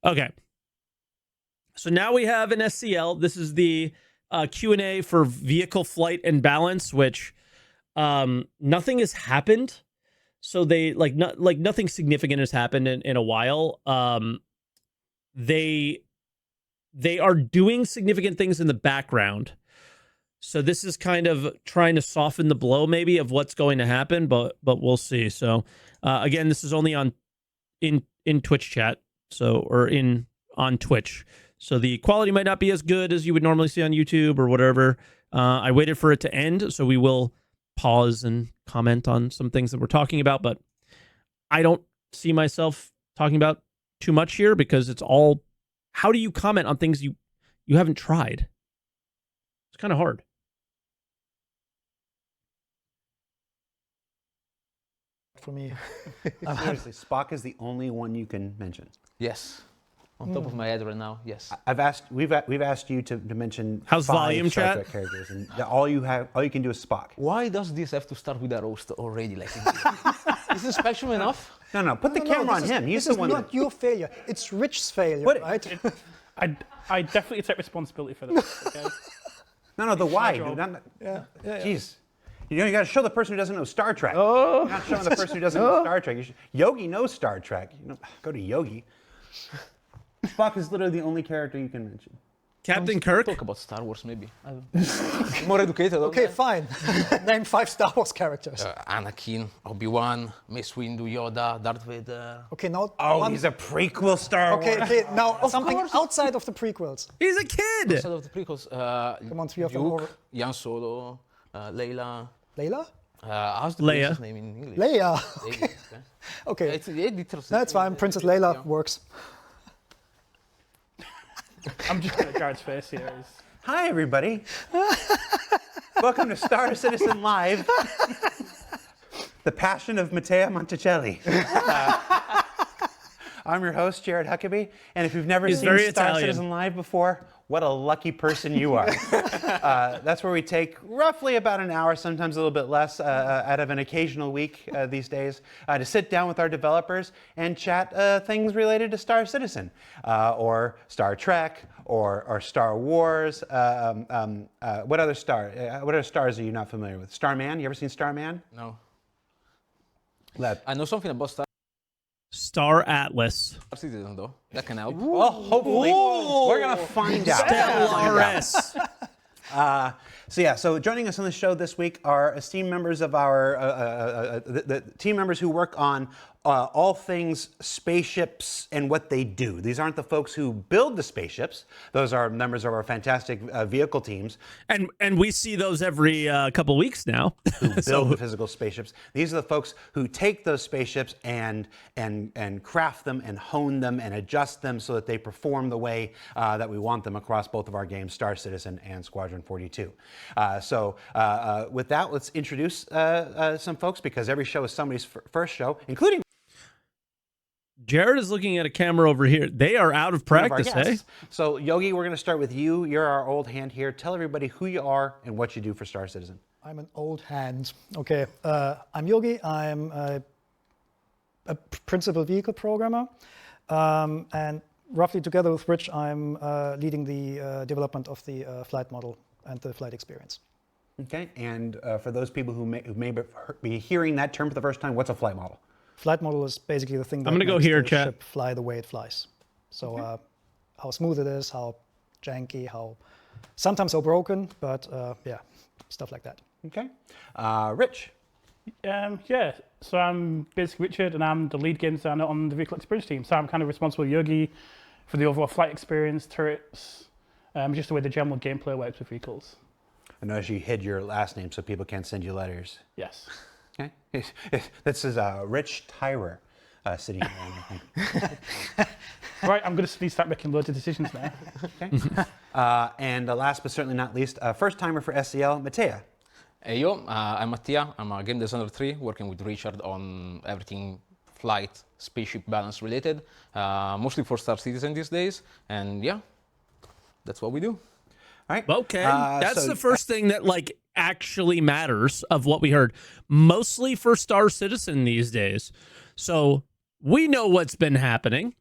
Okay. So now we have an SCL. This is the Q&A for vehicle flight and balance, which nothing has happened. So they nothing significant has happened in a while. They are doing significant things in the background. So this is kind of trying to soften the blow maybe of what's going to happen, but we'll see. So again, this is only on in Twitch chat, or on Twitch. So the quality might not be as good as you would normally see on YouTube or whatever. I waited for it to end, so we will pause and comment on some things that we're talking about, but I don't see myself talking about too much here because it's all, how do you comment on things you haven't tried? It's kind of hard. For me. Seriously, Spock is the only one you can mention. Yes. On top of my head right now, yes. We've asked you to mention how's 5 volume Star chat Trek characters, and all you can do is Spock. Why does this have to start with a roast already? Like, is it special enough? No, put the camera on him. He's the one. This is not your failure. It's Rich's failure, What? right? I definitely take responsibility for this. Okay? No, the why. job. Dude, Yeah. Jeez. You got to show the person who doesn't know Star Trek. You're not showing the person who doesn't know Star Trek. Yogi knows Star Trek. Go to Yogi. Spock is literally the only character you can mention. Captain Kirk? Talk about Star Wars, maybe. More educated. Okay, fine. Name 5 Star Wars characters. Anakin, Obi-Wan, Mace Windu, Yoda, Darth Vader. Okay, now. He's a prequel Star Wars. Okay, now something course. outside of the prequels. He's a kid. Instead of the prequels, Come on, 3 of them. Luke, Han Solo, Layla. Layla? How's the Leia. princess name in English? Leia. Leia, Okay, It's the editors. that's fine. Princess Leila works. I'm just looking at Jared's face here. Hi, everybody. Welcome to Star Citizen Live. The Passion of Matteo Monticelli. I'm your host, Jared Huckabee, and if you've never seen Star Italian. Citizen Live before, what a lucky person you are. That's where we take roughly about an hour, sometimes a little bit less, out of an occasional week these days, to sit down with our developers and chat things related to Star Citizen, or Star Trek, or Star Wars. What other stars are you not familiar with? Starman? You ever seen Starman? No. I know something about Star Atlas. Star Citizen, though. That can help. Well, hopefully. We're going to find out. Stellaris. So joining us on the show this week are esteemed members of our, the team members who work on all things spaceships and what they do. These aren't the folks who build the spaceships. Those are members of our fantastic vehicle teams. And we see those every couple weeks now. Who build the physical spaceships. These are the folks who take those spaceships and craft them and hone them and adjust them so that they perform the way that we want them across both of our games, Star Citizen and Squadron 42. With that, let's introduce some folks, because every show is somebody's first show, including Jared is looking at a camera over here. They are out of practice, eh? So, Yogi, we're going to start with you. You're our old hand here. Tell everybody who you are and what you do for Star Citizen. I'm an old hand. Okay, I'm Yogi. I'm a principal vehicle programmer. And roughly together with Rich, I'm leading the development of the flight model and the flight experience. Okay, and for those people who may be hearing that term for the first time, what's a flight model? Flight model is basically the thing that I'm gonna go makes here, the chat. ship fly the way it flies. So how smooth it is, how janky, sometimes how broken, but yeah, stuff like that. Okay, Rich. Yeah, so I'm basically Richard, and I'm the lead game designer on the vehicle experience team. So I'm kind of responsible, Yogi, for the overall flight experience, turrets, just the way the general gameplay works with vehicles. I notice you hid your last name so people can't send you letters. Yes. Okay. This is Rich Tyrer sitting here. Right, I'm going to start making loads of decisions now. Okay. And last but certainly not least, first timer for SCL, Matteo. Hey yo, I'm Mattia. I'm a game designer 3, working with Richard on everything flight, spaceship balance related, mostly for Star Citizen these days. And yeah, that's what we do. All right. Okay, that's the first thing that actually matters of what we heard, mostly for Star Citizen these days. So we know what's been happening.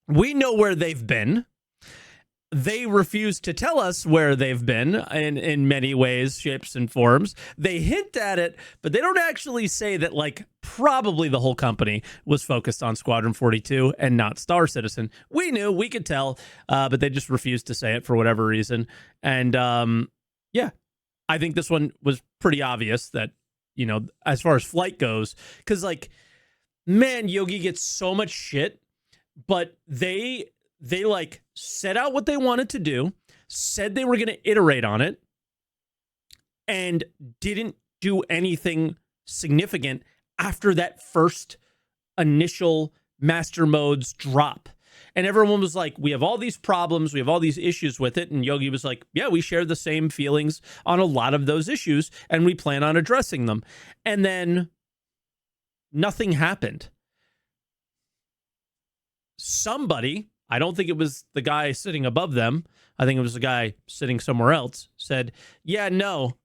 We know where they've been. They refuse to tell us where they've been in many ways, shapes, and forms. They hint at it, but they don't actually say that, like, probably the whole company was focused on Squadron 42 and not Star Citizen. We knew, we could tell, but they just refused to say it for whatever reason. And yeah, I think this one was pretty obvious that, you know, as far as flight goes, because, like, man, Yogi gets so much shit, but they like set out what they wanted to do, said they were going to iterate on it, and didn't do anything significant after that first initial master modes drop. And everyone was like, we have all these problems, we have all these issues with it. And Yogi was like, yeah, we share the same feelings on a lot of those issues, and we plan on addressing them. And then nothing happened. Somebody, I don't think it was the guy sitting above them, I think it was the guy sitting somewhere else, said, yeah, no,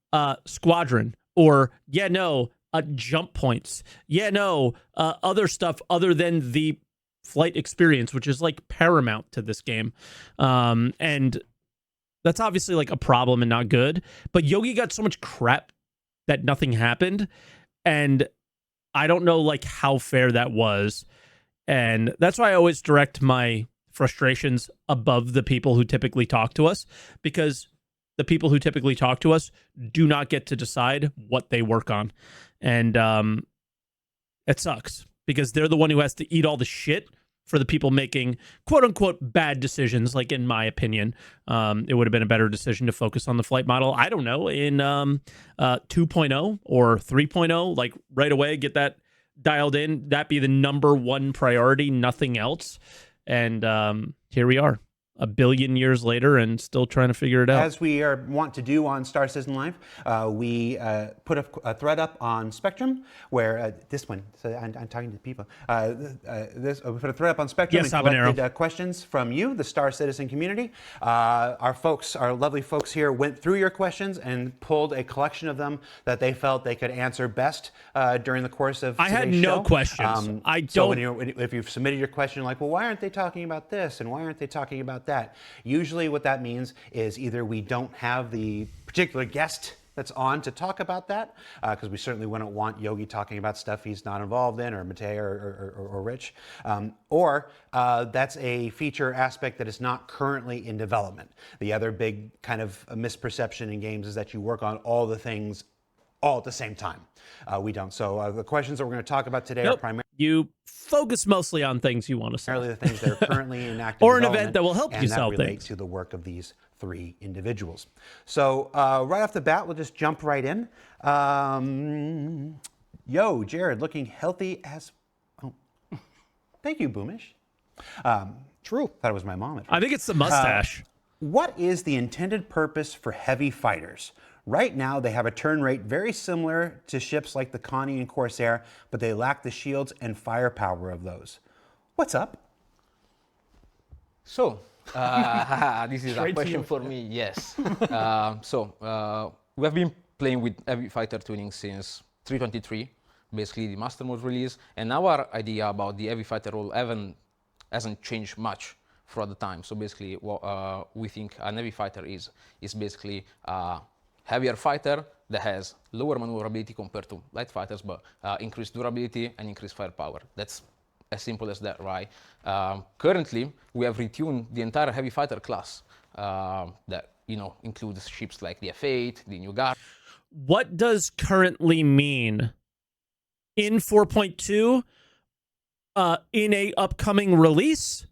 Squadron, or yeah, no, jump points. Yeah, no, other stuff other than the flight experience, which is like paramount to this game. And that's obviously like a problem and not good. But Yogi got so much crap that nothing happened. And I don't know like how fair that was. And that's why I always direct my frustrations above the people who typically talk to us, because the people who typically talk to us do not get to decide what they work on. And it sucks because they're the one who has to eat all the shit for the people making quote unquote bad decisions. Like, in my opinion, it would have been a better decision to focus on the flight model. I don't know, in 2.0 or 3.0, like right away, get that dialed in. That be the number one priority, nothing else. And here we are, a billion years later, and still trying to figure it out. As we want to do on Star Citizen Live, we put a thread up on Spectrum where this one, so I'm talking to people, we put a thread up on Spectrum Yes, and collected questions from you, the Star Citizen community. Our lovely folks here went through your questions and pulled a collection of them that they felt they could answer best during the course of today's show. I had no questions. I don't. So if you've submitted your question, like, well, why aren't they talking about this and why aren't they talking about that? Usually what that means is either we don't have the particular guest that's on to talk about that, because we certainly wouldn't want Yogi talking about stuff he's not involved in, or Matei or Rich, or that's a feature aspect that is not currently in development. The other big kind of misperception in games is that you work on all the things all at the same time. We don't. So the questions that we're going to talk about today are primarily... You focus mostly on things you want to sell. Primarily the things that are currently in active or an development, event that will help you sell and that relate things. to the work of these three individuals. So right off the bat, we'll just jump right in. Yo, Jared, looking healthy as... Oh, thank you, Boomish. True. Thought it was my mom. I think it's the mustache. What is the intended purpose for heavy fighters? Right now, they have a turn rate very similar to ships like the Connie and Corsair, but they lack the shields and firepower of those. What's up? So, this is a question for me, yes. We have been playing with heavy fighter tuning since 3.23, basically the master mode release, and our idea about the heavy fighter role hasn't changed much throughout the time. So basically, what we think an heavy fighter is basically heavier fighter that has lower maneuverability compared to light fighters, but increased durability and increased firepower. That's as simple as that, right? Currently, we have retuned the entire heavy fighter class that includes ships like the F8, the New Guard. What does currently mean? In 4.2, in a upcoming release?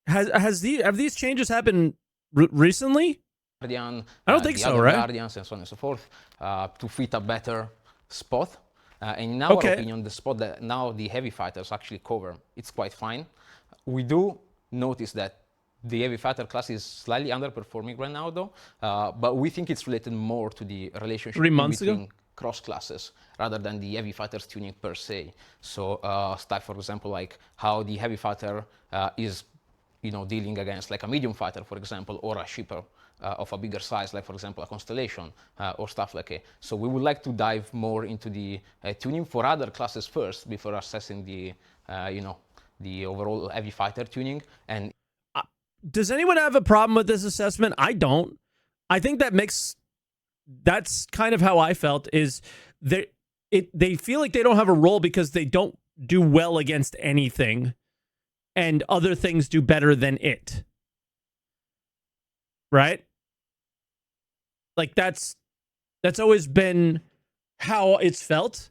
Have these changes happened recently? Guardian, I don't think the so, other right? Guardians and so on and so forth, to fit a better spot. And in our opinion, the spot that now the heavy fighters actually cover, it's quite fine. We do notice that the heavy fighter class is slightly underperforming right now, though, but we think it's related more to the relationship between cross classes rather than the heavy fighters tuning per se. So stuff, for example, like how the heavy fighter is dealing against like a medium fighter, for example, or a shipper of a bigger size, like for example a Constellation or stuff like it. So we would like to dive more into the tuning for other classes first before assessing the the overall heavy fighter tuning. And does anyone have a problem with this assessment? I don't. I think that's kind of how I felt, is they feel like they don't have a role because they don't do well against anything and other things do better than it. Right? Like that's always been how it's felt,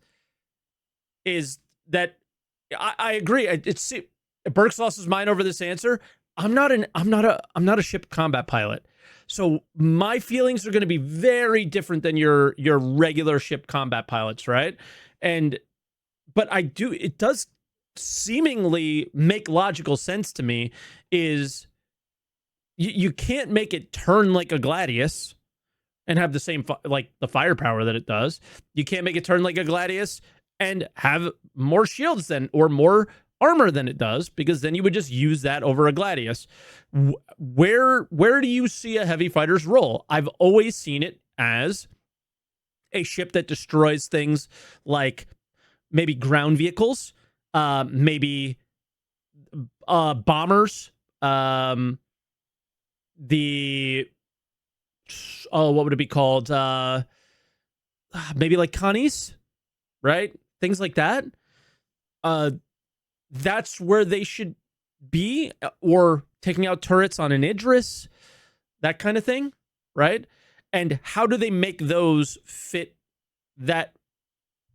is that I agree. It's Burke's lost his mind over this answer. I'm not a ship combat pilot. So my feelings are going to be very different than your regular ship combat pilots, right? But it does seemingly make logical sense to me, is you can't make it turn like a Gladius and have the same like the firepower that it does. You can't make it turn like a Gladius and have more shields or more armor than it does, because then you would just use that over a Gladius. Where do you see a heavy fighter's role? I've always seen it as a ship that destroys things like maybe ground vehicles, maybe bombers, what would it be called? Maybe like Connies, right? Things like that. That's where they should be, or taking out turrets on an Idris, that kind of thing, right? And how do they make those fit that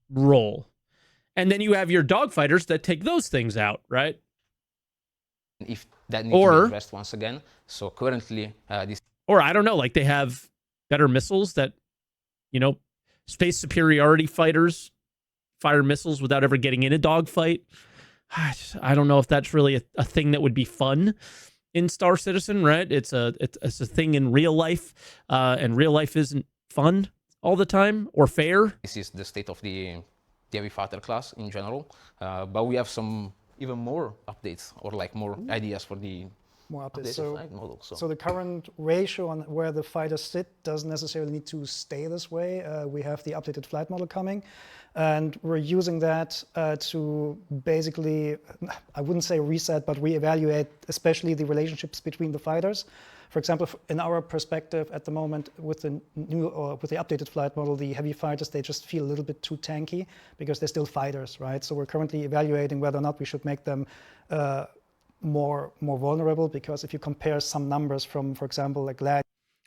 role? And then you have your dogfighters that take those things out, right? if that needs to be addressed once again. So currently, this. Or I don't know, like they have better missiles that, space superiority fighters fire missiles without ever getting in a dogfight. I don't know if that's really a thing that would be fun in Star Citizen, right? It's a thing in real life, and real life isn't fun all the time or fair. This is the state of the heavy fighter class in general, but we have some even more updates or like more ideas for the more updates. Flight model. So the current ratio on where the fighters sit doesn't necessarily need to stay this way. We have the updated flight model coming, and we're using that to basically, I wouldn't say reset, but reevaluate especially the relationships between the fighters. For example, in our perspective at the moment, with the with the updated flight model, the heavy fighters, they just feel a little bit too tanky because they're still fighters, right? So we're currently evaluating whether or not we should make them more vulnerable, because if you compare some numbers from, for example, like Gladius.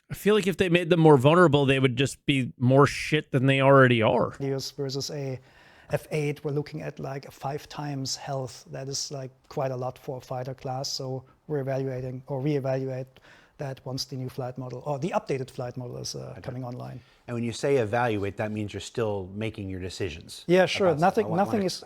I feel like if they made them more vulnerable, they would just be more shit than they already are. Versus a F8, we're looking at like a 5 times health. That is like quite a lot for a fighter class. So we're evaluating or reevaluate that once the new flight model or the updated flight model is coming online. And when you say evaluate, that means you're still making your decisions. Yeah, sure. Nothing is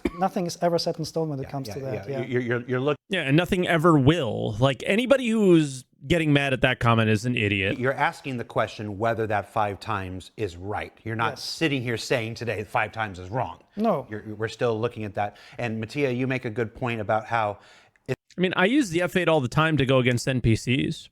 ever set in stone when it comes to that. Yeah. You're looking. Yeah, and nothing ever will. Like anybody who's getting mad at that comment is an idiot. You're asking the question whether that 5 times is right. You're not sitting here saying today 5 times is wrong. No. We're still looking at that. And Mattia, you make a good point about how. I use the F8 all the time to go against NPCs.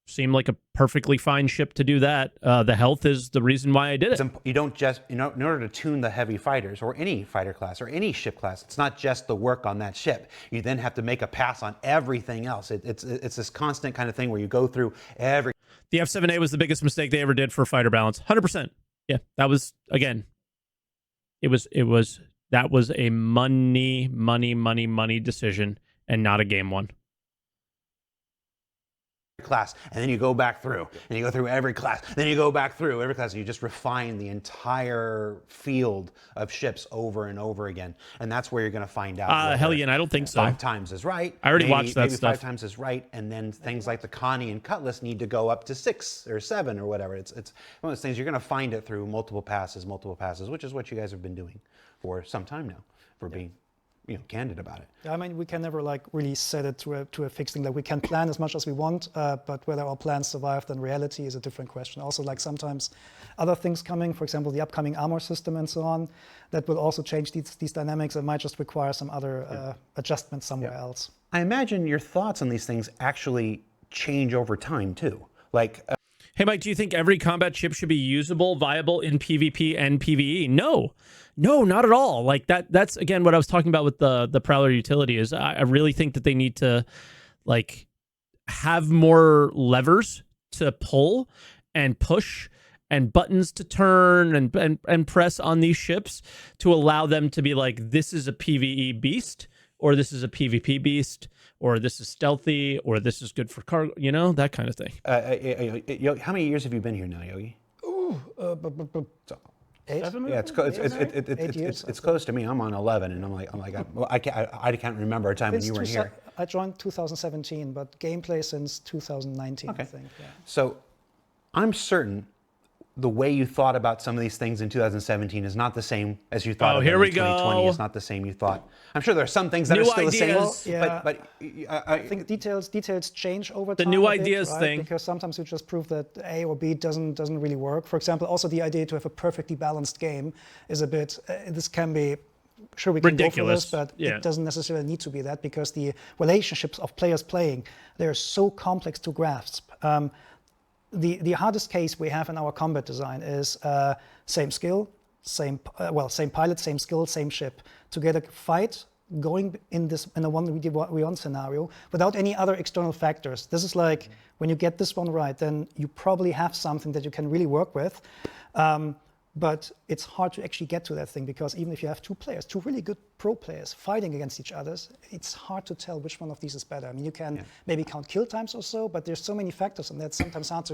Seemed like a perfectly fine ship to do that. The health is the reason why I did it. You don't just, in order to tune the heavy fighters or any fighter class or any ship class, it's not just the work on that ship. You then have to make a pass on everything else. It's this constant kind of thing where you go through every. The F7A was the biggest mistake they ever did for fighter balance. 100%. Yeah, that was, again, that was a money decision and not a game one. Class, and then you go back through, and you go through every class, then you go back through every class, and you just refine the entire field of ships over and over again, and that's where you're going to find out. Hellion, I don't think so. 5 times is right. I already watched that maybe stuff. 5 times is right, and then things like the Connie and Cutlass need to go up to 6 or 7 or whatever. It's one of those things you're going to find it through multiple passes, which is what you guys have been doing for some time now, for being candid about it. I mean, we can never really set it to a fixed thing. Like we can plan as much as we want, but whether our plans survive then reality is a different question. Also, like sometimes other things coming, for example, the upcoming armor system and so on, that will also change these dynamics. It might just require some other adjustments somewhere else. I imagine your thoughts on these things actually change over time too. Like. Hey, Mike, do you think every combat ship should be usable, viable in PvP and PvE? No, not at all. Like that's again what I was talking about with the Prowler utility is I really think that they need to like have more levers to pull and push and buttons to turn and press on these ships to allow them to be like, this is a PvE beast, or this is a PvP beast, or this is stealthy, or this is good for cargo, you know, that kind of thing. How many years have you been here now, Yogi? Eight? Yeah, it's close to me. I'm on 11, and I can't remember a time when you weren't here. I joined 2017, but gameplay since 2019, I think. Yeah. So I'm certain the way you thought about some of these things in 2017 is not the same as you thought of them in 2020. It's not the same you thought. I'm sure there are some things that are still ideas. the same. Well, yeah. But I think details change over time. The new a bit, ideas right? thing. Because sometimes you just prove that A or B doesn't really work. For example, also the idea to have a perfectly balanced game is a bit. This can be. Sure, we can ridiculous, go for this, but yeah. it doesn't necessarily need to be that because the relationships of players playing, they're so complex to grasp. The hardest case we have in our combat design is same skill, same pilot, same skill, same ship to get a fight going in a 1v1 scenario without any other external factors. This is like when you get this one right, then you probably have something that you can really work with. But it's hard to actually get to that thing because even if you have two really good pro players fighting against each other, it's hard to tell which one of these is better. I mean, you can maybe count kill times or so, but there's so many factors and that's sometimes hard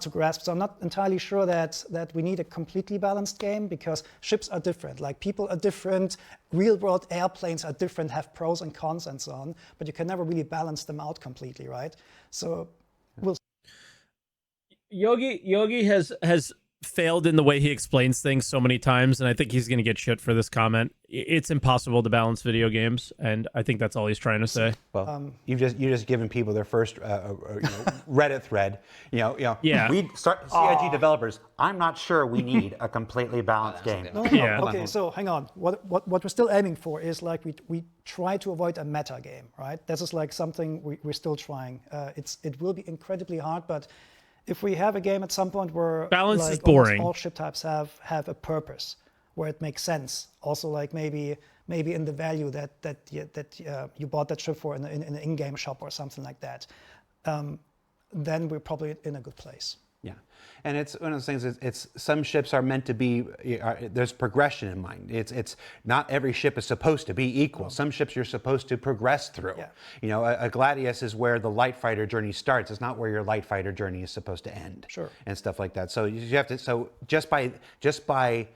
to grasp. So I'm not entirely sure that we need a completely balanced game because ships are different. Like people are different, real world airplanes are different, have pros and cons and so on, but you can never really balance them out completely, right? So we'll Yogi has failed in the way he explains things so many times, and I think he's going to get shit for this comment. It's impossible to balance video games, and I think that's all he's trying to say. Well, you've just given people their first Reddit thread. Yeah. We CIG developers. I'm not sure we need a completely balanced game. No. Yeah. Okay, so hang on. What we're still aiming for is like we try to avoid a meta game, right? This is like something we're still trying. It will be incredibly hard, but if we have a game at some point where balance like, is boring, all ship types have a purpose, where it makes sense. Also, like maybe in the value that you bought that ship for in an in-game shop or something like that, then we're probably in a good place. Yeah, and it's one of those things. It's some ships are meant to be. There's progression in mind. It's not every ship is supposed to be equal. Some ships you're supposed to progress through. Yeah. A Gladius is where the light fighter journey starts. It's not where your light fighter journey is supposed to end. Sure. And stuff like that. So you have to. So just by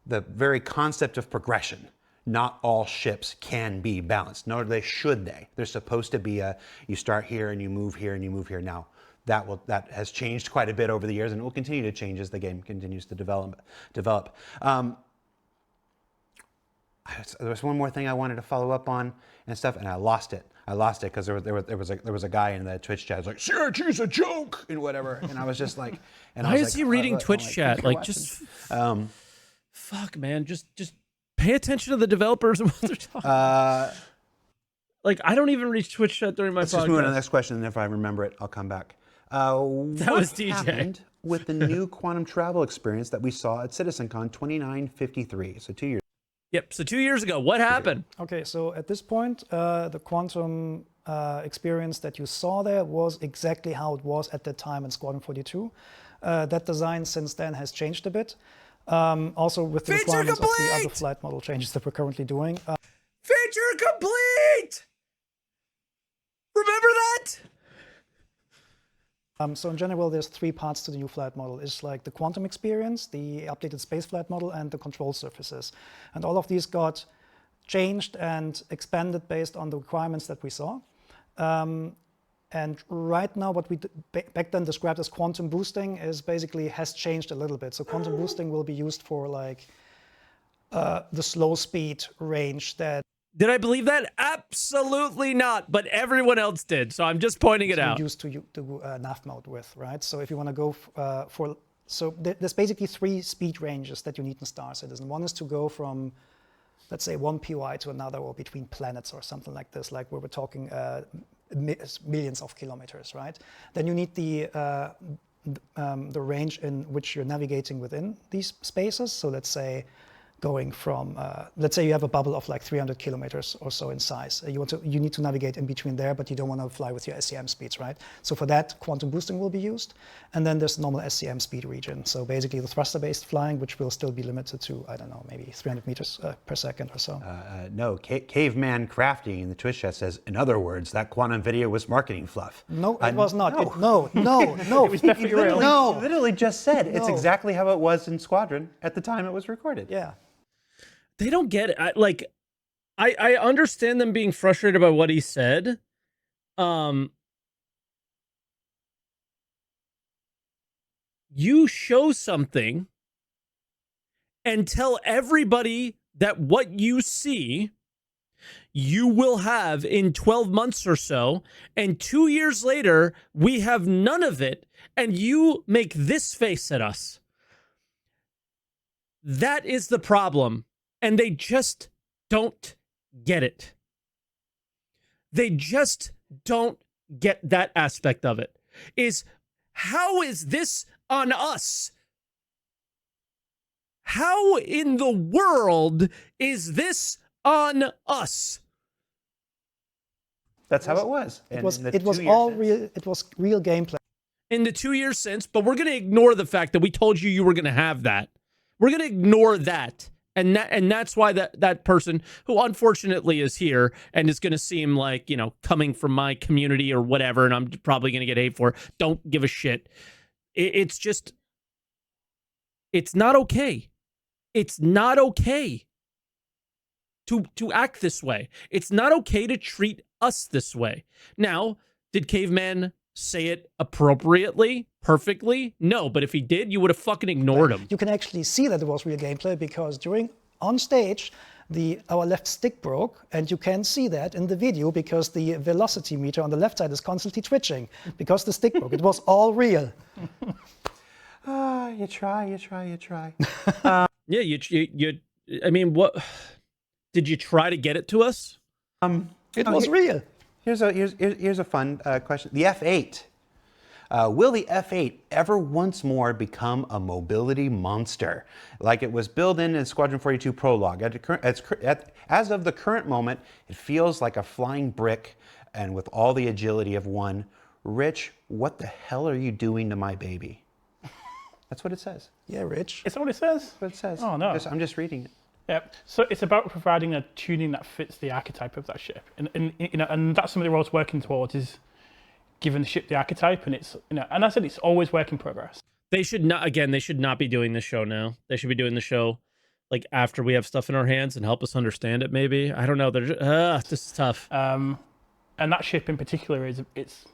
the very concept of progression, not all ships can be balanced. Nor should they. They're supposed to be you start here and you move here and you move here. Now, that has changed quite a bit over the years and it will continue to change as the game continues to develop. There was one more thing I wanted to follow up on and stuff, and I lost it because there was a guy in the Twitch chat like CIG's a joke and whatever, and I was just like, why is he reading Twitch chat? Like, just fuck, man, just pay attention to the developers and what they're talking. Like, I don't even reach Twitch chat during my podcast. Let's just move on to the next question, and if I remember it, I'll come back. That was DJ. What happened with the new quantum travel experience that we saw at CitizenCon 2953? So 2 years. Yep. So 2 years ago, what happened? Okay, so at this point, the quantum experience that you saw there was exactly how it was at that time in Squadron 42. That design since then has changed a bit. Also with the Feature requirements of the complete! other flight model changes that we're currently doing. Feature complete! Remember that? So in general, there's three parts to the new flight model. It's like the quantum experience, the updated space flight model, and the control surfaces. And all of these got changed and expanded based on the requirements that we saw. And right now, what we back then described as quantum boosting is basically has changed a little bit. So quantum boosting will be used for like the slow speed range that. Did I believe that? Absolutely not. But everyone else did. So I'm just pointing it out. Used to nav mode with, right? So if you want to go there's basically three speed ranges that you need in Star Citizen. One is to go from, let's say, one POI to another, or between planets or something like this, like where we're talking millions of kilometers, right? Then you need the the range in which you're navigating within these spaces. So let's say going from, let's say you have a bubble of like 300 kilometers or so in size. You need to navigate in between there, but you don't want to fly with your SCM speeds, right? So for that, quantum boosting will be used. And then there's normal SCM speed region. So basically the thruster-based flying, which will still be limited to, I don't know, maybe 300 meters per second or so. No, Caveman Crafty in the Twitch chat says, in other words, that quantum video was marketing fluff. No, it was not. No. No. It was definitely real. He literally just said it's exactly how it was in Squadron at the time it was recorded. Yeah. They don't get it. I understand them being frustrated by what he said. You show something and tell everybody that what you see you will have in 12 months or so, and 2 years later we have none of it, and you make this face at us. That is the problem. And they just don't get it. They just don't get that aspect of it. How is this on us? How in the world is this on us? That's how it was. It was all real. It was real gameplay. In the 2 years since, but we're going to ignore the fact that we told you were going to have that. We're going to ignore that. And that's why that person, who unfortunately is here and is going to seem like, coming from my community or whatever, and I'm probably going to get hate for it, don't give a shit. It's just, it's not okay. It's not okay to act this way. It's not okay to treat us this way. Now, did Caveman say it appropriately, perfectly? No, but if he did, you would have fucking ignored him. You can actually see that it was real gameplay because on stage, our left stick broke, and you can see that in the video because the velocity meter on the left side is constantly twitching because the stick broke. It was all real. You try. Yeah, you. I mean, what? Did you try to get it to us? It was real. Here's a fun question. The F8. Will the F8 ever once more become a mobility monster, like it was built in Squadron 42 Prologue? As of the current moment, it feels like a flying brick, and with all the agility of one. Rich, what the hell are you doing to my baby? That's what it says. Yeah, Rich. Is that what it says? That's what it says. Oh, no. I'm just reading it. Yep. So it's about providing a tuning that fits the archetype of that ship, and that's something we're always working towards, is giving the ship the archetype, and it's and I said it's always work in progress. They should not be doing this show now. They should be doing the show like after we have stuff in our hands and help us understand it. Maybe, I don't know. This is tough. And that ship in particular it's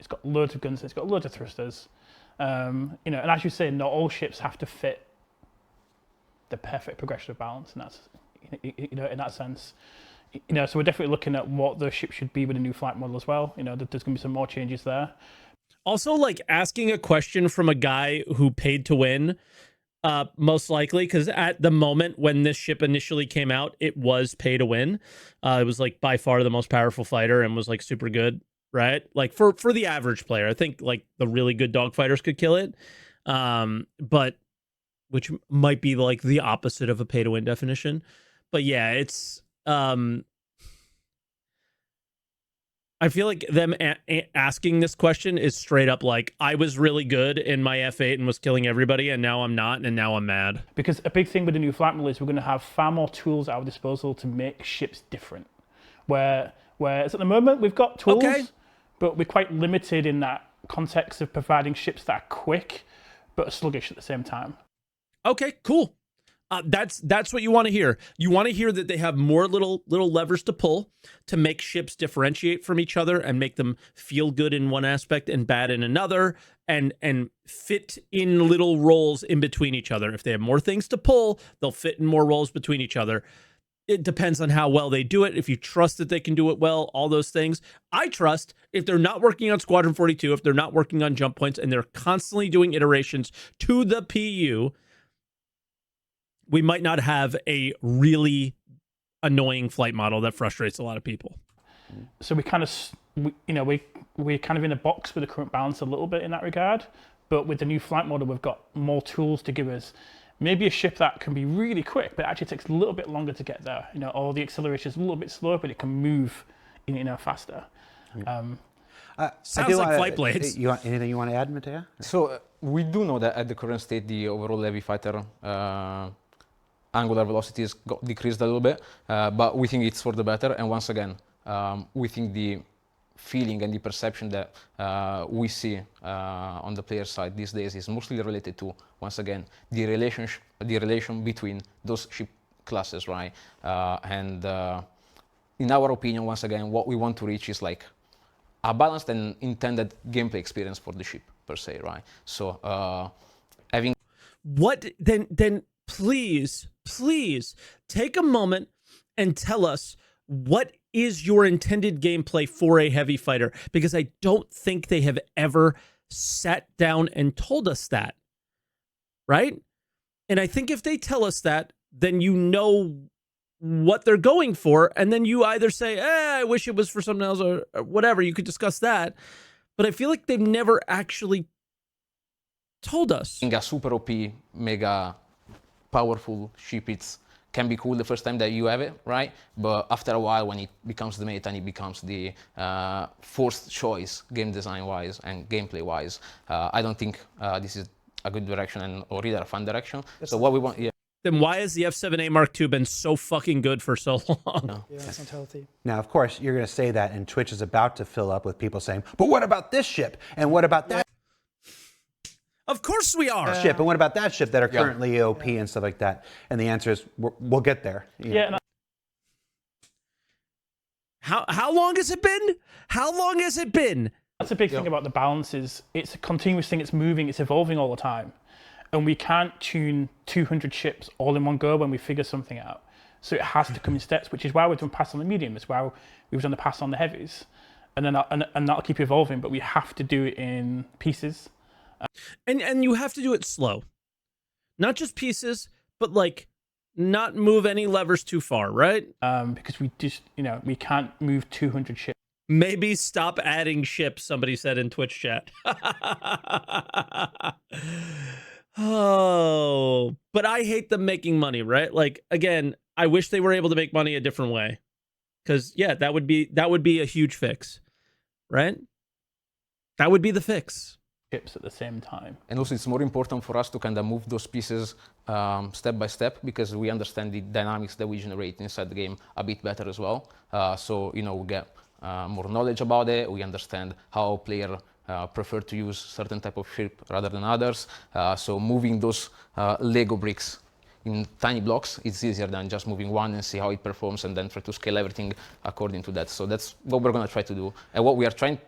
got loads of guns, it's got loads of thrusters, and as you say, not all ships have to fit the perfect progression of balance, and that's in that sense. So we're definitely looking at what the ship should be with a new flight model as well. There's going to be some more changes there. Also, like asking a question from a guy who paid to win, most likely, because at the moment when this ship initially came out, it was pay to win. It was like by far the most powerful fighter and was like super good, right? Like for the average player, I think like the really good dogfighters could kill it, but which might be like the opposite of a pay to win definition. But yeah, it's. I feel like them asking this question is straight up like, I was really good in my F8 and was killing everybody, and now I'm not, and now I'm mad. Because a big thing with the new flight model is we're going to have far more tools at our disposal to make ships different. Whereas at the moment we've got tools, but we're quite limited in that context of providing ships that are quick but are sluggish at the same time. Okay, cool. That's what you want to hear. You want to hear that they have more little levers to pull to make ships differentiate from each other and make them feel good in one aspect and bad in another, and fit in little roles in between each other. If they have more things to pull, they'll fit in more roles between each other. It depends on how well they do it. If you trust that they can do it well, all those things. I trust if they're not working on Squadron 42, if they're not working on jump points, and they're constantly doing iterations to the PU, we might not have a really annoying flight model that frustrates a lot of people. So we're kind of in a box with the current balance a little bit in that regard, But with the new flight model, we've got more tools to give us maybe a ship that can be really quick, but actually takes a little bit longer to get there. Or the acceleration is a little bit slower, but it can move faster. Sounds like flight blades. Anything you want to add, Mattea? So we do know that at the current state, the overall heavy fighter angular velocities got decreased a little bit, but we think it's for the better. And once again, we think the feeling and the perception that we see on the player side these days is mostly related to, once again, the relation between those ship classes, right? In our opinion, once again, what we want to reach is like a balanced and intended gameplay experience for the ship per se, right? So having What then please take a moment and tell us what is your intended gameplay for a heavy fighter, because I don't think they have ever sat down and told us that, right? And I think if they tell us that, then you know what they're going for, and then you either say, I wish it was for something else, or whatever. You could discuss that, but I feel like they've never actually told us. a super OP, mega powerful ship, can be cool the first time that you have it, right? But after a while, when it becomes the meta and it becomes the forced choice, game design-wise and gameplay-wise, I don't think this is a good direction or either a fun direction. So what we want, Then why has the F7A Mark II been so fucking good for so long? Yeah, it's not healthy. Now, of course, you're going to say that, and Twitch is about to fill up with people saying, but what about this ship? And what about that Of course we are. ship? And what about that ship that are currently OP and stuff like that? And the answer is, we'll get there. Yeah. And How long has it been? How long has it been? that's a big thing about the balance is it's a continuous thing. It's moving. It's evolving all the time. And we can't tune 200 ships all in one go when we figure something out. So it has to come in steps, which is why we've done pass on the medium. It's why we've done the pass on the heavies. And then and that'll keep evolving, but we have to do it in pieces. And you have to do it slow. Not just pieces, but like not move any levers too far, right? Because we just, we can't move 200 ships. Maybe stop adding ships, somebody said in Twitch chat. Oh, but I hate them making money, right? Like, again, I wish they were able to make money a different way. Because, yeah, that would be a huge fix, right? That would be the fix. Ships at the same time. And also it's more important for us to kind of move those pieces step by step, because we understand the dynamics that we generate inside the game a bit better as well. So, we get more knowledge about it. We understand how player prefer to use certain type of ship rather than others. So moving those Lego bricks in tiny blocks, it's easier than just moving one and see how it performs and then try to scale everything according to that. So that's what we're going to try to do, and what we have tried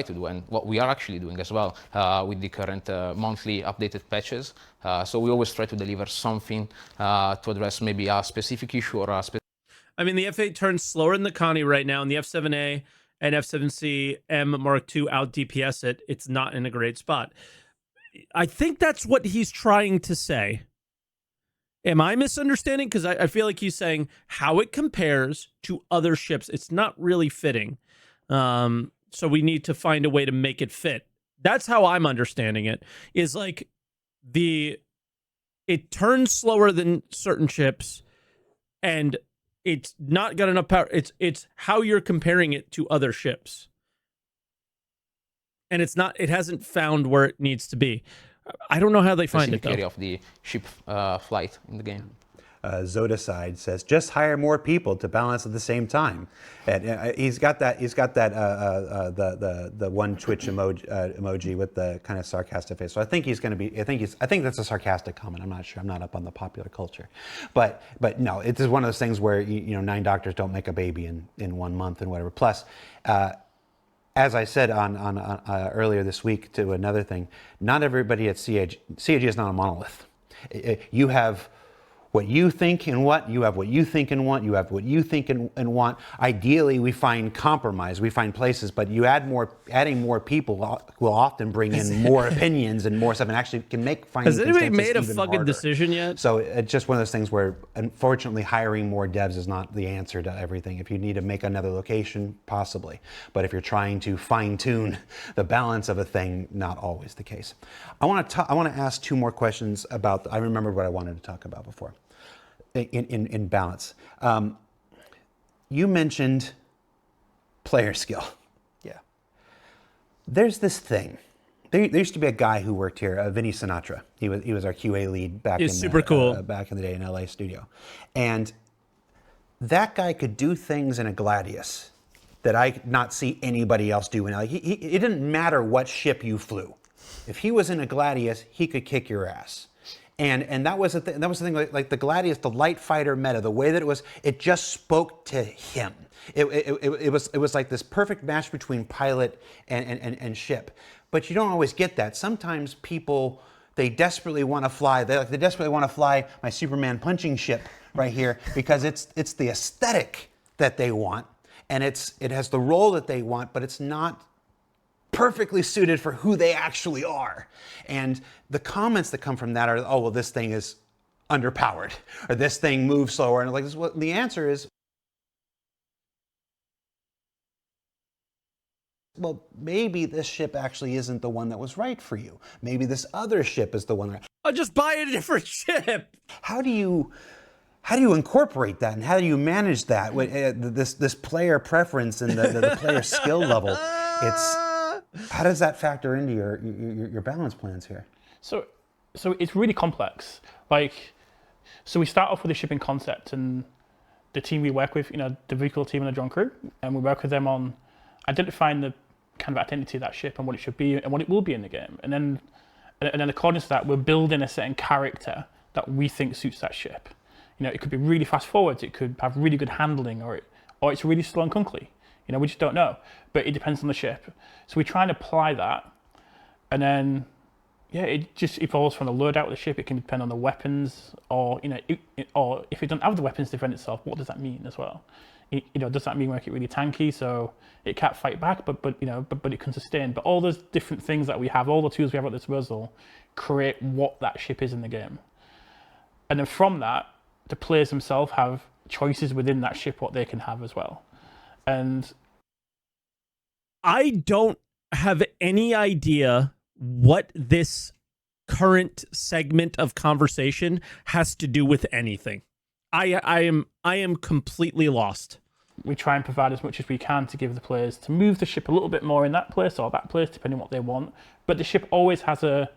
to do, and what we are actually doing as well with the current monthly updated patches. So we always try to deliver something to address maybe a specific issue or a specific. I mean, the F8 turns slower than the Connie right now, and the F7A and F7C M Mark II out DPS it. It's not in a great spot. I think that's what he's trying to say. Am I misunderstanding? Because I feel like he's saying how it compares to other ships. It's not really fitting. So we need to find a way to make it fit. That's how I'm understanding it. Is like it turns slower than certain ships, and it's not got enough power. It's how you're comparing it to other ships. And it hasn't found where it needs to be. I don't know how they find it, though. Of the ship flight in the game. Zodicide says, just hire more people to balance at the same time. And he's got that. The one Twitch emoji with the kind of sarcastic face. So I think he's going to be. I think that's a sarcastic comment. I'm not sure. I'm not up on the popular culture, but no, it is one of those things where 9 doctors don't make a baby in 1 month and whatever. Plus, as I said on earlier this week to another thing, not everybody at CAG is not a monolith. You have what you think and want, you have what you think and want, you have what you think and want. Ideally, we find compromise, we find places, but adding more people will often bring in more opinions and more stuff, and actually can make finding Has anybody consensus made a even fucking harder. decision yet? So it's just one of those things where, unfortunately, hiring more devs is not the answer to everything. If you need to make another location, possibly. But if you're trying to fine-tune the balance of a thing, not always the case. I want to ask two more questions about. I remembered what I wanted to talk about before. In balance, you mentioned player skill. Yeah. There's this thing. There used to be a guy who worked here, Vinny Sinatra. He was our QA lead back super cool. Back in the day in LA studio, and that guy could do things in a Gladius that I could not see anybody else do. And it didn't matter what ship you flew. If he was in a Gladius, he could kick your ass. And that was the thing. Like the Gladius, the light fighter meta, the way that it just spoke to him. It was like this perfect match between pilot and ship. But you don't always get that. Sometimes people, they desperately want to fly. They desperately want to fly my Superman punching ship right here because it's the aesthetic that they want, and it has the role that they want, but it's not perfectly suited for who they actually are. And the comments that come from that are, oh, well, this thing is underpowered, or this thing moves slower. And like, well, the answer is, well, maybe this ship actually isn't the one that was right for you. Maybe this other ship is the one that. I'll just buy a different ship. How do you incorporate that, and how do you manage that? This player preference and the player skill level. How does that factor into your balance plans here? So it's really complex. So we start off with a shipping concept, and the team we work with, the vehicle team and the drone crew, and we work with them on identifying the kind of identity of that ship and what it should be and what it will be in the game. And then according to that, we're building a certain character that we think suits that ship. It could be really fast forwards, it could have really good handling, or it's really slow and clunky. We just don't know. But it depends on the ship. So we try and apply that, and then it just evolves from the loadout of the ship. It can depend on the weapons, or or if it doesn't have the weapons to defend itself, what does that mean as well? Does that mean make it really tanky so it can't fight back, but it can sustain? But all those different things that we have, all the tools we have at disposal, create what that ship is in the game. And then from that, the players themselves have choices within that ship what they can have as well. And I don't have any idea what this current segment of conversation has to do with anything. I am completely lost. We try and provide as much as we can to give the players to move the ship a little bit more in that place or that place, depending on what they want. But the ship always has a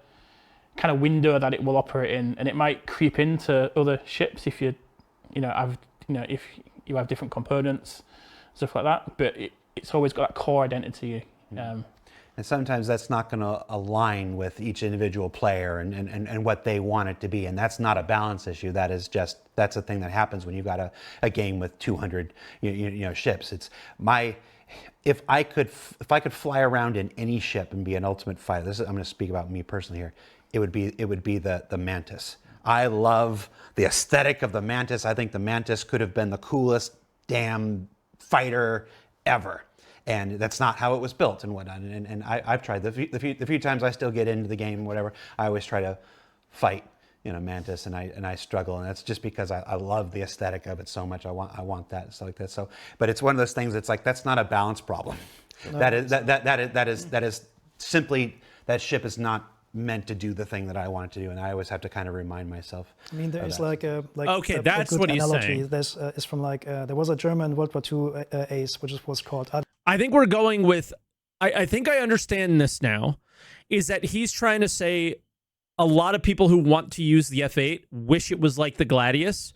kind of window that it will operate in, and it might creep into other ships if if you have different components, stuff like that. But it's always got that core identity. And sometimes that's not going to align with each individual player and what they want it to be. And that's not a balance issue. That's a thing that happens when you've got a game with 200 ships. If I could fly around in any ship and be an ultimate fighter, I'm going to speak about me personally here. It would be the Mantis. I love the aesthetic of the Mantis. I think the Mantis could have been the coolest damn fighter ever. And that's not how it was built and whatnot. And I've tried the few times I still get into the game, whatever. I always try to fight, Mantis, and I struggle. And that's just because I love the aesthetic of it so much. I want that and stuff like that. So, but it's one of those things. It's like that's not a balance problem. No, that is simply that ship is not meant to do the thing that I want it to do, and I always have to kind of remind myself. I mean, there is that. Okay, that's a good what he's analogy. saying. There's is from there was a German World War II ace which was called. I think we're going with. I think I understand this now. Is that he's trying to say a lot of people who want to use the F8 wish it was like the Gladius,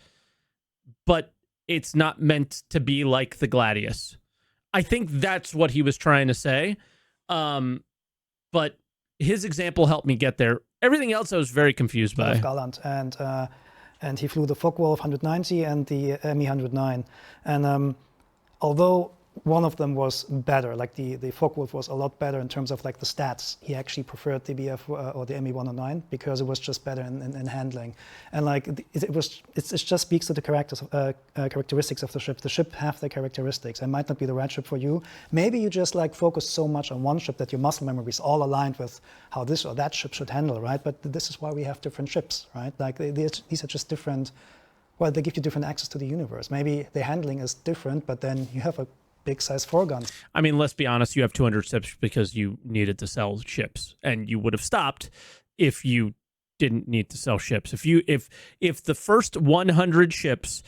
but it's not meant to be like the Gladius. I think that's what he was trying to say. But his example helped me get there. Everything else I was very confused by. Gallant, and he flew the Focke-Wulf 190 and the Mi 109. And although one of them was better. Like the Focke-Wulf was a lot better in terms of like the stats. He actually preferred the BF or the ME109 because it was just better in handling. And like it just speaks to the characteristics of the ship. The ship have their characteristics. It might not be the right ship for you. Maybe you just like focus so much on one ship that your muscle memory is all aligned with how this or that ship should handle, right? But this is why we have different ships, right? Like these are just different. Well, they give you different access to the universe. Maybe the handling is different, but then you have a big size 4 guns. I mean, let's be honest, you have 200 ships because you needed to sell ships, and you would have stopped if you didn't need to sell ships. If the first 100 ships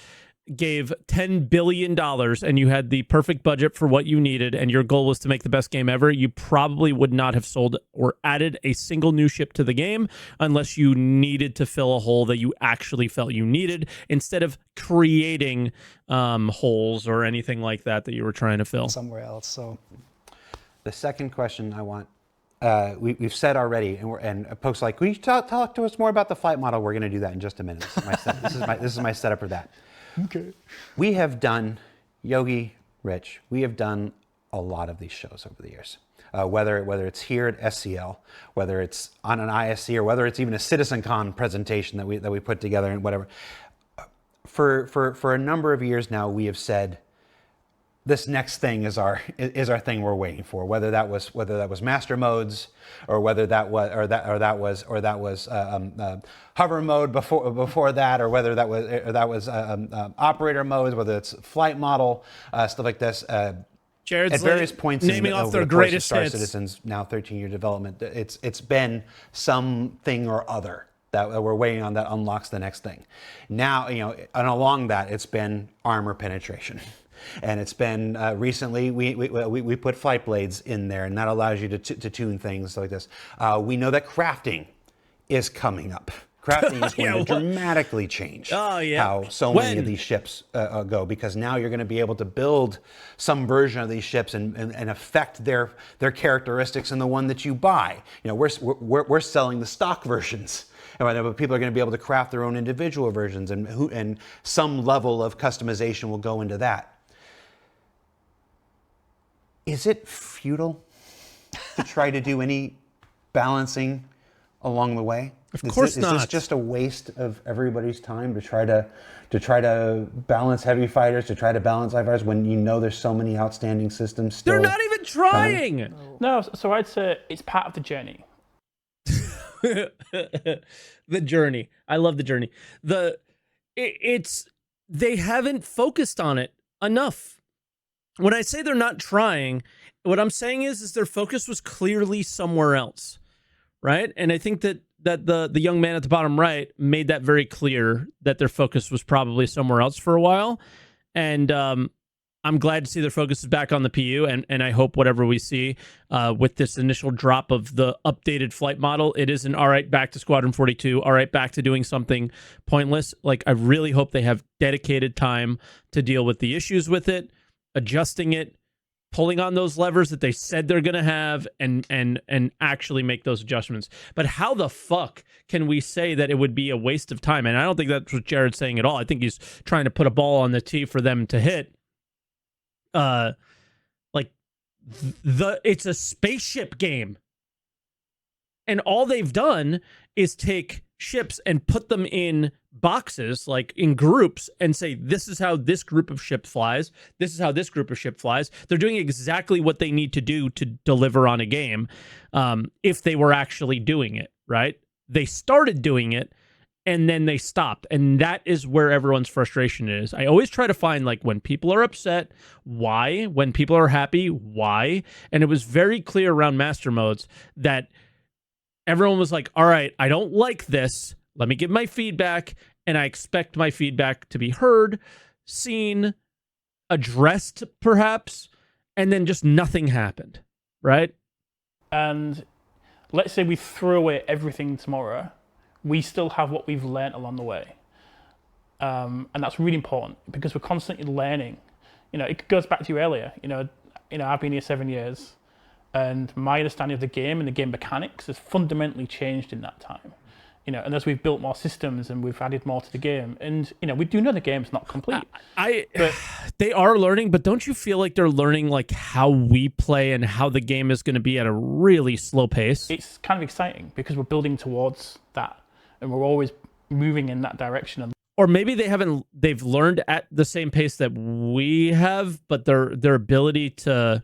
gave $10 billion and you had the perfect budget for what you needed and your goal was to make the best game ever, you probably would not have sold or added a single new ship to the game unless you needed to fill a hole that you actually felt you needed, instead of creating holes or anything like that you were trying to fill somewhere else. So the second question I want, we've said already, and folks like, will you talk to us more about the flight model? We're going to do that in just a minute. This is my setup for that. okay. We have done, Yogi, Rich, we have done a lot of these shows over the years. Whether it's here at SCL, whether it's on an ISC, or whether it's even a CitizenCon presentation that we put together and whatever. For a number of years now, we have said this next thing is our thing we're waiting for. Whether that was master modes, or whether that was hover mode before that, or whether that was operator modes, whether it's flight model, stuff like this. Jared's at various points naming off their the greatest Star hits. Citizen's now 13-year development, it's been something or other that we're waiting on that unlocks the next thing. Now, and along that, it's been armor penetration. And it's been recently we put flight blades in there, and that allows you to tune things like this. We know that crafting is coming up. Crafting is going to dramatically change how so many of these ships go, because now you're going to be able to build some version of these ships and affect their characteristics in the one that you buy. We're selling the stock versions. But people are going to be able to craft their own individual versions, and some level of customization will go into that. Is it futile to try to do any balancing along the way? Of course not. Is this just a waste of everybody's time to try to balance heavy fighters, to try to balance light fighters, when there's so many outstanding systems still? They're not even trying. No, so I'd say it's part of the journey. The journey. I love the journey. They haven't focused on it enough. When I say they're not trying, what I'm saying is their focus was clearly somewhere else, right? And I think that the young man at the bottom right made that very clear, that their focus was probably somewhere else for a while. And I'm glad to see their focus is back on the PU, and I hope whatever we see with this initial drop of the updated flight model, it is an all right, back to Squadron 42, all right, back to doing something pointless. Like, I really hope they have dedicated time to deal with the issues with it, adjusting it, pulling on those levers that they said they're going to have, and actually make those adjustments. But how the fuck can we say that it would be a waste of time? And I don't think that's what Jared's saying at all. I think he's trying to put a ball on the tee for them to hit. It's a spaceship game. And all they've done is take ships and put them in boxes, like in groups, and say, this is how this group of ship flies. This is how this group of ship flies. They're doing exactly what they need to do to deliver on a game, if they were actually doing it, right? They started doing it, and then they stopped. And that is where everyone's frustration is. I always try to find, like, when people are upset, why? When people are happy, why? And it was very clear around master modes that everyone was like, all right, I don't like this. Let me give my feedback, and I expect my feedback to be heard, seen, addressed, perhaps, and then just nothing happened, right? And let's say we throw away everything tomorrow, we still have what we've learned along the way. And that's really important, because we're constantly learning. It goes back to you earlier. I've been here 7 years, and my understanding of the game and the game mechanics has fundamentally changed in that time. and as we've built more systems and we've added more to the game, and we do know the game's not complete. They are learning, but don't you feel like they're learning like how we play and how the game is going to be at a really slow pace? It's kind of exciting because we're building towards that, and we're always moving in that direction. Or maybe they've learned at the same pace that we have, but their ability to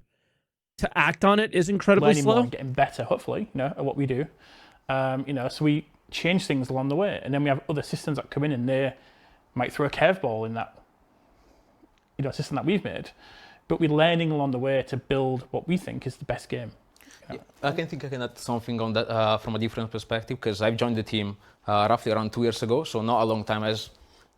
act on it is incredibly learning slow. More and getting better, hopefully, at what we do. So we change things along the way, and then we have other systems that come in and they might throw a curveball in that system that we've made, but we're learning along the way to build what we think is the best game. Yeah, I can add something on that from a different perspective, because I've joined the team roughly around 2 years ago, so not a long time as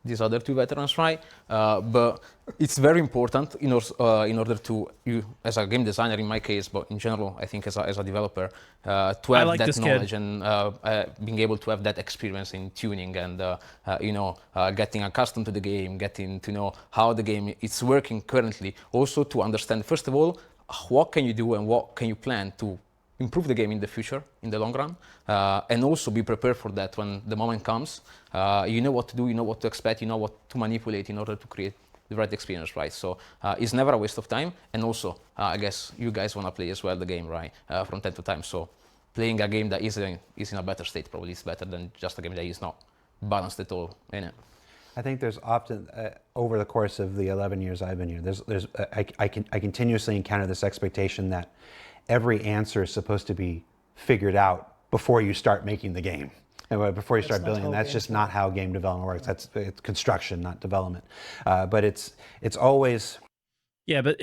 these other two veterans, right? But it's very important in order to, you as a game designer in my case, but in general, I think as a developer, to have that knowledge and being able to have that experience in tuning and getting accustomed to the game, getting to know how the game is working currently. Also to understand, first of all, what can you do and what can you plan to improve the game in the future, in the long run, and also be prepared for that when the moment comes. You know what to do, you know what to expect, you know what to manipulate in order to create the right experience, right? So it's never a waste of time, and also I guess you guys want to play as well the game, right, from time to time. So playing a game that is in a better state probably is better than just a game that is not balanced at all in it. I think there's often, over the course of the 11 years I've been here, I continuously encounter this expectation that every answer is supposed to be figured out before you start making the game, and before you start building. And that's just not how game development works. It's construction, not development. But it's always. Yeah, but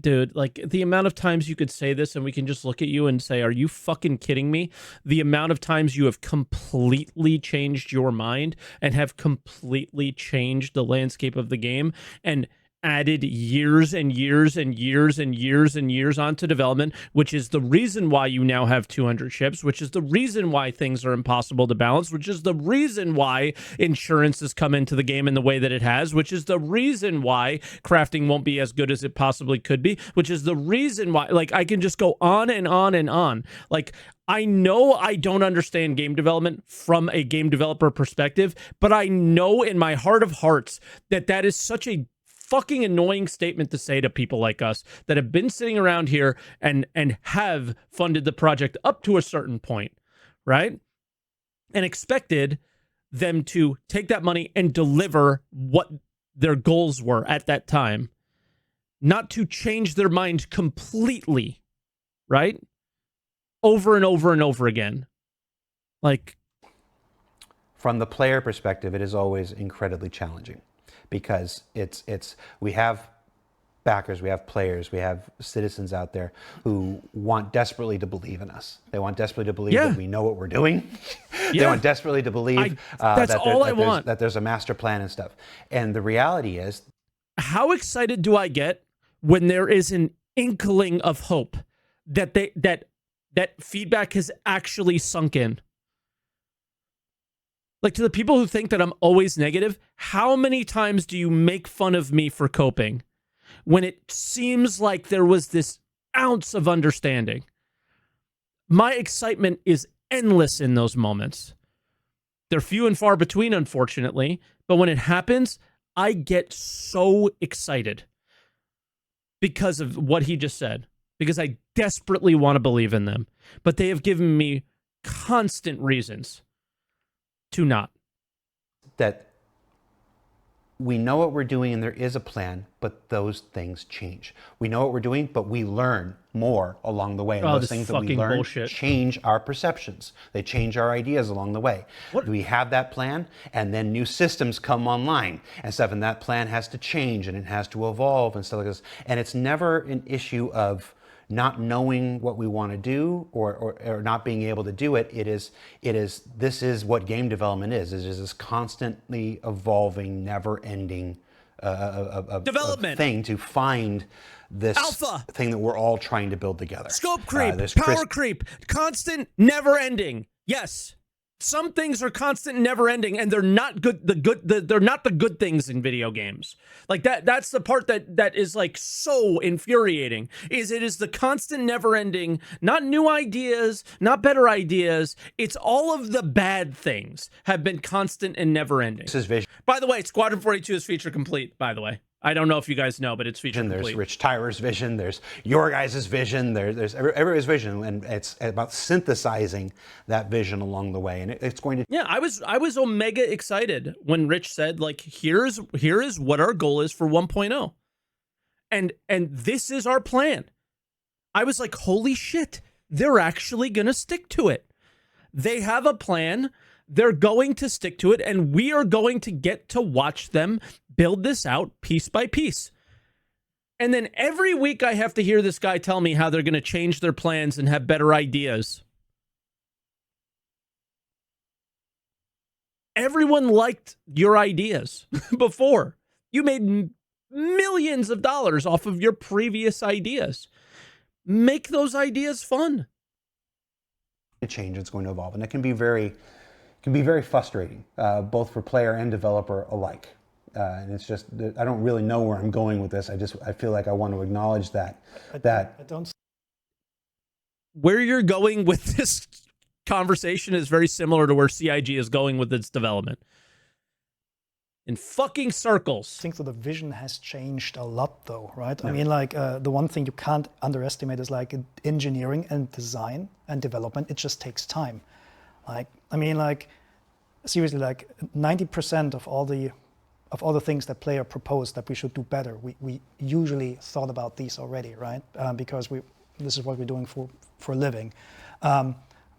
dude, like the amount of times you could say this and we can just look at you and say, are you fucking kidding me? The amount of times you have completely changed your mind and have completely changed the landscape of the game and added years and years and years and years and years onto development, which is the reason why you now have 200 ships, which is the reason why things are impossible to balance, which is the reason why insurance has come into the game in the way that it has, which is the reason why crafting won't be as good as it possibly could be, which is the reason why, like, I can just go on and on and on. Like, I know I don't understand game development from a game developer perspective, but I know in my heart of hearts that is such a fucking annoying statement to say to people like us that have been sitting around here and have funded the project up to a certain point, right? And expected them to take that money and deliver what their goals were at that time, not to change their mind completely, right? Over and over and over again. Like, from the player perspective, it is always incredibly challenging. Because we have backers, we have players, we have citizens out there who want desperately to believe in us. They want desperately to believe that we know what we're doing. They want desperately to believe that there's a master plan and stuff. And the reality is, how excited do I get when there is an inkling of hope that that feedback has actually sunk in? Like, to the people who think that I'm always negative, how many times do you make fun of me for coping when it seems like there was this ounce of understanding? My excitement is endless in those moments. They're few and far between, unfortunately, but when it happens, I get so excited because of what he just said, because I desperately want to believe in them, but they have given me constant reasons to not. That we know what we're doing and there is a plan, but those things change. We know what we're doing, but we learn more along the way. And those things that we learn change our perceptions. They change our ideas along the way. We have that plan, and then new systems come online and stuff, and that plan has to change and it has to evolve and stuff like this. And it's never an issue of not knowing what we want to do or not being able to do it. This is what game development is. It is this constantly evolving, never-ending development thing to find this alpha thing that we're all trying to build together. Scope creep, power creep, constant, never-ending. Yes, some things are constant and never ending, and they're not good. They're not the good things in video games. Like that's the part that is like so infuriating. Is it is the constant, never ending, not new ideas, not better ideas. It's all of the bad things have been constant and never ending. This is vision. By the way, Squadron 42 is feature complete. By the way, I don't know if you guys know, but it's feature complete. There's Rich Tyler's vision. There's your guys' vision. There's everybody's vision, and it's about synthesizing that vision along the way. And it's going to. Yeah, I was omega excited when Rich said like, here is what our goal is for 1.0, and this is our plan. I was like, holy shit, they're actually gonna stick to it. They have a plan. They're going to stick to it, and we are going to get to watch them build this out piece by piece. And then every week I have to hear this guy tell me how they're going to change their plans and have better ideas. Everyone liked your ideas before. You made millions of dollars off of your previous ideas. Make those ideas fun. Change, it's going to evolve, and it can be very frustrating, both for player and developer alike. And it's just, I don't really know where I'm going with this. I feel like I want to acknowledge that. I don't. Where you're going with this conversation is very similar to where CIG is going with its development. In fucking circles. I think that the vision has changed a lot, though, right? Yeah. I mean, like, the one thing you can't underestimate is like engineering and design and development. It just takes time. Like, I mean, like, seriously, like 90% of all the things that player proposed that we should do better, we usually thought about these already, right? Because this is what we're doing for a living.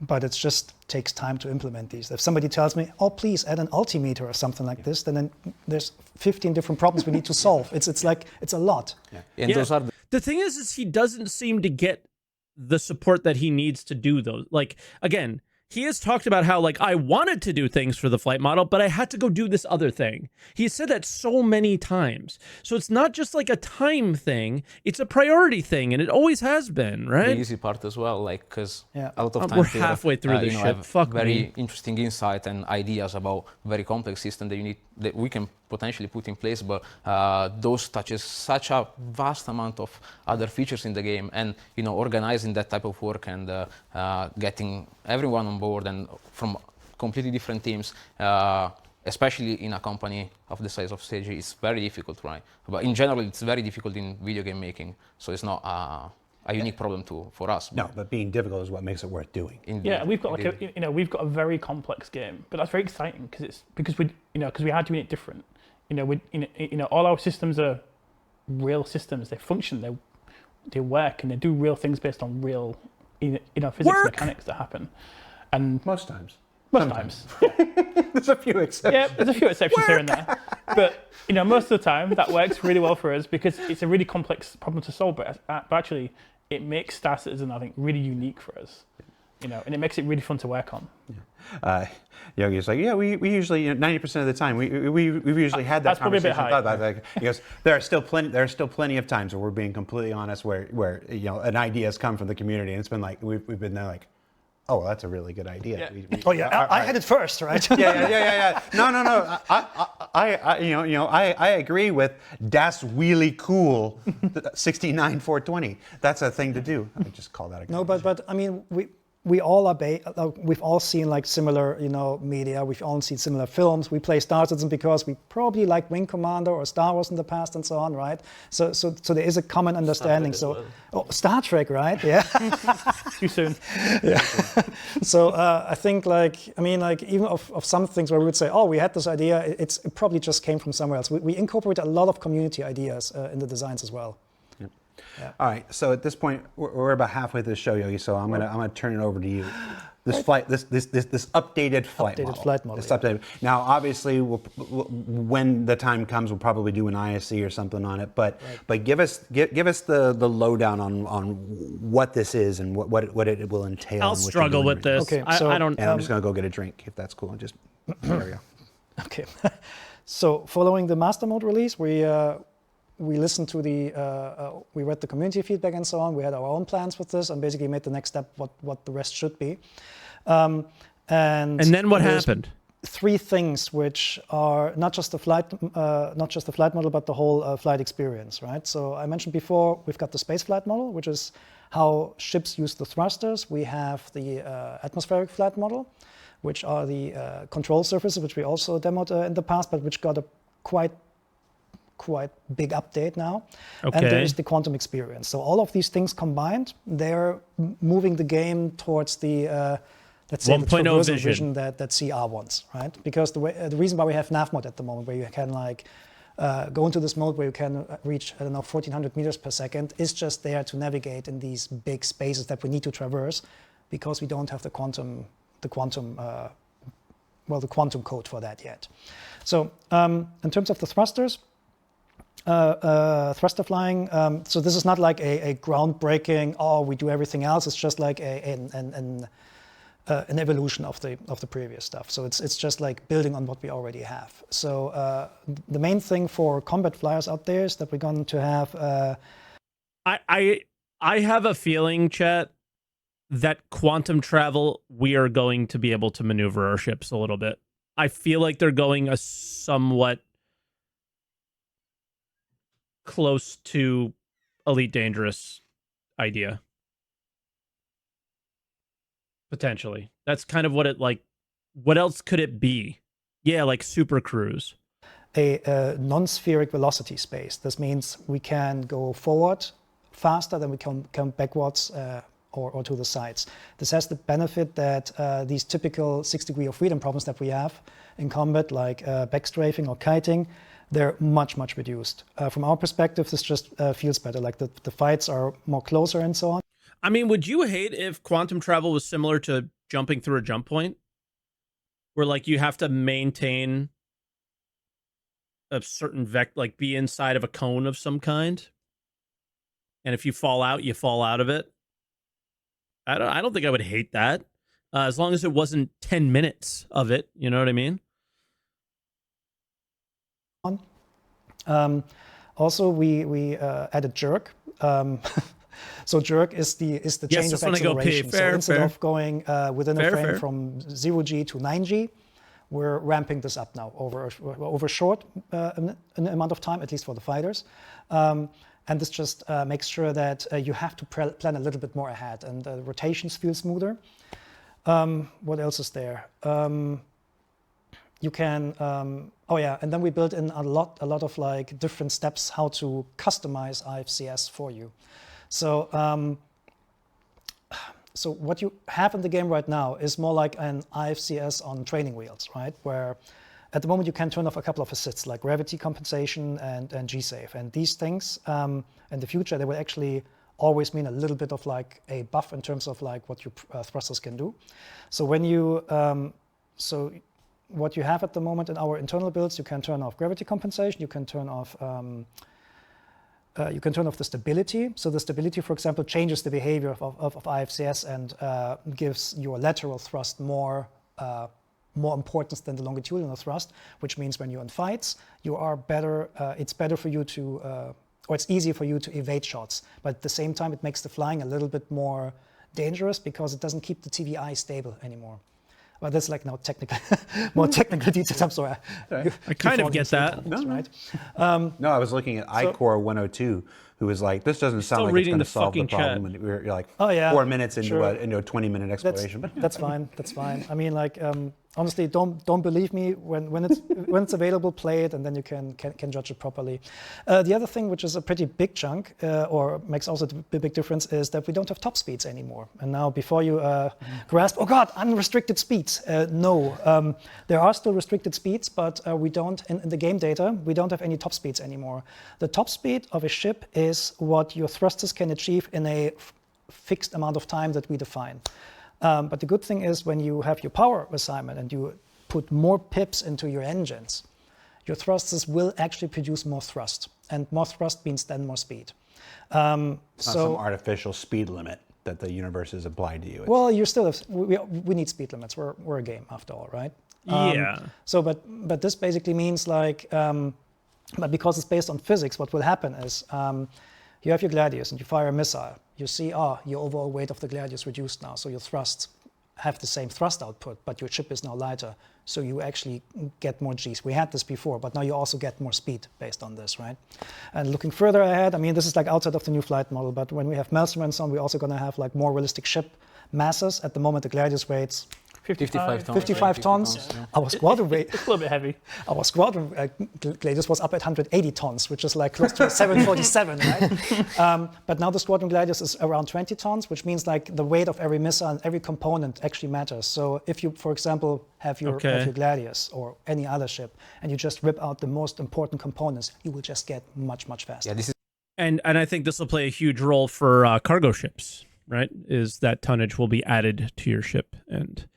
But it just takes time to implement these. If somebody tells me, oh, please add an altimeter or something like this, then there's 15 different problems we need to solve. It's like, it's a lot. Yeah. And those are the thing is he doesn't seem to get the support that he needs to do those. Like, again, he has talked about how, like, I wanted to do things for the flight model, but I had to go do this other thing. He said that so many times. So it's not just like a time thing. It's a priority thing, and it always has been, right? the easy part as well, like, because a lot of times we're halfway through this shit. Have Fuck very interesting insight and ideas about very complex system that we can potentially put in place, but those touches such a vast amount of other features in the game, and organizing that type of work and getting everyone on board and from completely different teams, especially in a company of the size of CG, is very difficult, right? But in general, it's very difficult in video game making, so it's not a unique problem for us. No, but being difficult is what makes it worth doing. Yeah, we've got like we've got a very complex game, but that's very exciting because we are doing it different. All our systems are real systems. They function, they work, and they do real things based on real, physics mechanics that happen. And most times. Yeah. There's a few exceptions. Yeah, there's a few exceptions here and there, but most of the time that works really well for us because it's a really complex problem to solve. But actually, it makes Star Citizen, I think, really unique for us. And it makes it really fun to work on. Yeah. Yogi's like, yeah, we usually 90% of the time we've usually had that that's conversation. Probably a bit high. He goes, there are still plenty of times where we're being completely honest, where an idea has come from the community, and it's been like we've been there like, oh, well, that's a really good idea. Yeah. I had it first, right? Yeah. No. I agree with Das Wheelie Cool 69420. That's a thing to do. I just call that a No, but I mean we all are we've all seen like similar media. We've all seen similar films. We play Star Citizen because we probably like Wing Commander or Star Wars in the past and so on, right? So there is a common understanding. Star Trek, right? Yeah. Too soon. Yeah. So I think even of some things where we would say, oh, we had this idea, it probably just came from somewhere else. We incorporate a lot of community ideas in the designs as well. Yeah. All right. So at this point, we're about halfway through the show, Yogi. So I'm gonna turn it over to you. This updated flight model. This updated. Now, obviously, when the time comes, we'll probably do an ISC or something on it. But give us the lowdown on what this is and what it will entail. I'll struggle with this. Okay, I don't. And I'm just gonna go get a drink if that's cool. Just there we go. Okay. So following the master mode release, we listened to we read the community feedback and so on. We had our own plans with this and basically made the next step what the rest should be. And then what there's happened? 3 things which are not just the flight model, but the whole flight experience, right? So I mentioned before, we've got the space flight model, which is how ships use the thrusters. We have the atmospheric flight model, which are the control surfaces, which we also demoed in the past, but which got a quite big update now. Okay. And there is the quantum experience. So all of these things combined, they're moving the game towards the let's say the 1.0 traversal vision that CR wants, right? Because the reason why we have nav mode at the moment, where you can like go into this mode where you can reach, I don't know, 1400 meters per second, is just there to navigate in these big spaces that we need to traverse, because we don't have the quantum code for that yet. So in terms of the thrusters, thruster flying, so this is not like a groundbreaking, oh, we do everything else. It's just like an evolution of the previous stuff. So it's just like building on what we already have. So the main thing for combat flyers out there is that we're going to have. I have a feeling, Chet, that quantum travel, we are going to be able to maneuver our ships a little bit. I feel like they're going a somewhat close to Elite Dangerous idea. Potentially. That's kind of what it like. What else could it be? Yeah, like Super Cruise. A non-spheric velocity space. This means we can go forward faster than we can come backwards or to the sides. This has the benefit that these typical 6 degrees of freedom problems that we have in combat, like backstrafing or kiting, they're much reduced. From our perspective, this just feels better. Like the fights are more closer and so on. I mean, would you hate if quantum travel was similar to jumping through a jump point? Where like you have to maintain a certain like be inside of a cone of some kind. And if you fall out, you fall out of it. I don't think I would hate that. As long as it wasn't 10 minutes of it, you know what I mean? Also, we added jerk. So jerk is the change of acceleration. So instead of going within a frame from 0G to 9G, we're ramping this up now over a short an amount of time, at least for the fighters. And this just makes sure that you have to plan a little bit more ahead, and the rotations feel smoother. What else is there? You can, oh yeah, and then we built in a lot of like different steps how to customize IFCS for you. So, so what you have in the game right now is more like an IFCS on training wheels, right? Where at the moment you can turn off a couple of assists like gravity compensation and G-save. And these things, in the future, they will actually always mean a little bit of like a buff in terms of like what your thrusters can do. So when you, so what you have at the moment in our internal builds, you can turn off gravity compensation, you can turn off the stability. So the stability, for example, changes the behavior of IFCS and gives your lateral thrust more importance than the longitudinal thrust, which means when you're in fights, you are better. It's better for you to, or it's easier for you to evade shots. But at the same time, it makes the flying a little bit more dangerous because it doesn't keep the TVI stable anymore. Well, that's like now technical, more technical details. I'm sorry. I kind of get that. No, right? No, I was looking at iCore 102, who was like, "This doesn't sound like it's going to solve the problem." And you're like, oh, yeah, 4 minutes into sure. into a 20-minute exploration. That's fine. That's fine. I mean, like, honestly, don't believe me. When it's available, play it, and then you can judge it properly. The other thing, which is a pretty big chunk, or makes also a big difference, is that we don't have top speeds anymore. And now, before you grasp, oh God, unrestricted speeds. No, there are still restricted speeds, but we don't. In the game data, we don't have any top speeds anymore. The top speed of a ship is what your thrusters can achieve in a fixed amount of time that we define. But the good thing is when you have your power assignment and you put more pips into your engines, your thrusters will actually produce more thrust. And more thrust means then more speed. Not some artificial speed limit that the universe has applied to you. Well, you still have, we need speed limits. We're a game after all, right? Yeah. So, but this basically means like, but because it's based on physics, what will happen is you have your gladius and you fire a missile. You see, your overall weight of the gladius reduced now, so your thrust have the same thrust output, but your ship is now lighter, so you actually get more Gs. We had this before, but now you also get more speed based on this, right? And looking further ahead, I mean, this is like outside of the new flight model, but when we have Maelstrom and so on, we're also going to have like more realistic ship masses. At the moment, the Gladius weights 55 tons. 55 tons. Yeah. Our squadron weight, It's a little bit heavy. our squadron Gladius was up at 180 tons, which is like close to a 747, right? But now the squadron Gladius is around 20 tons, which means like the weight of every missile and every component actually matters. So if you, for example, have your Gladius or any other ship, and you just rip out the most important components, you will just get much, much faster. Yeah, this is And I think this will play a huge role for cargo ships, right? Is that tonnage will be added to your ship, and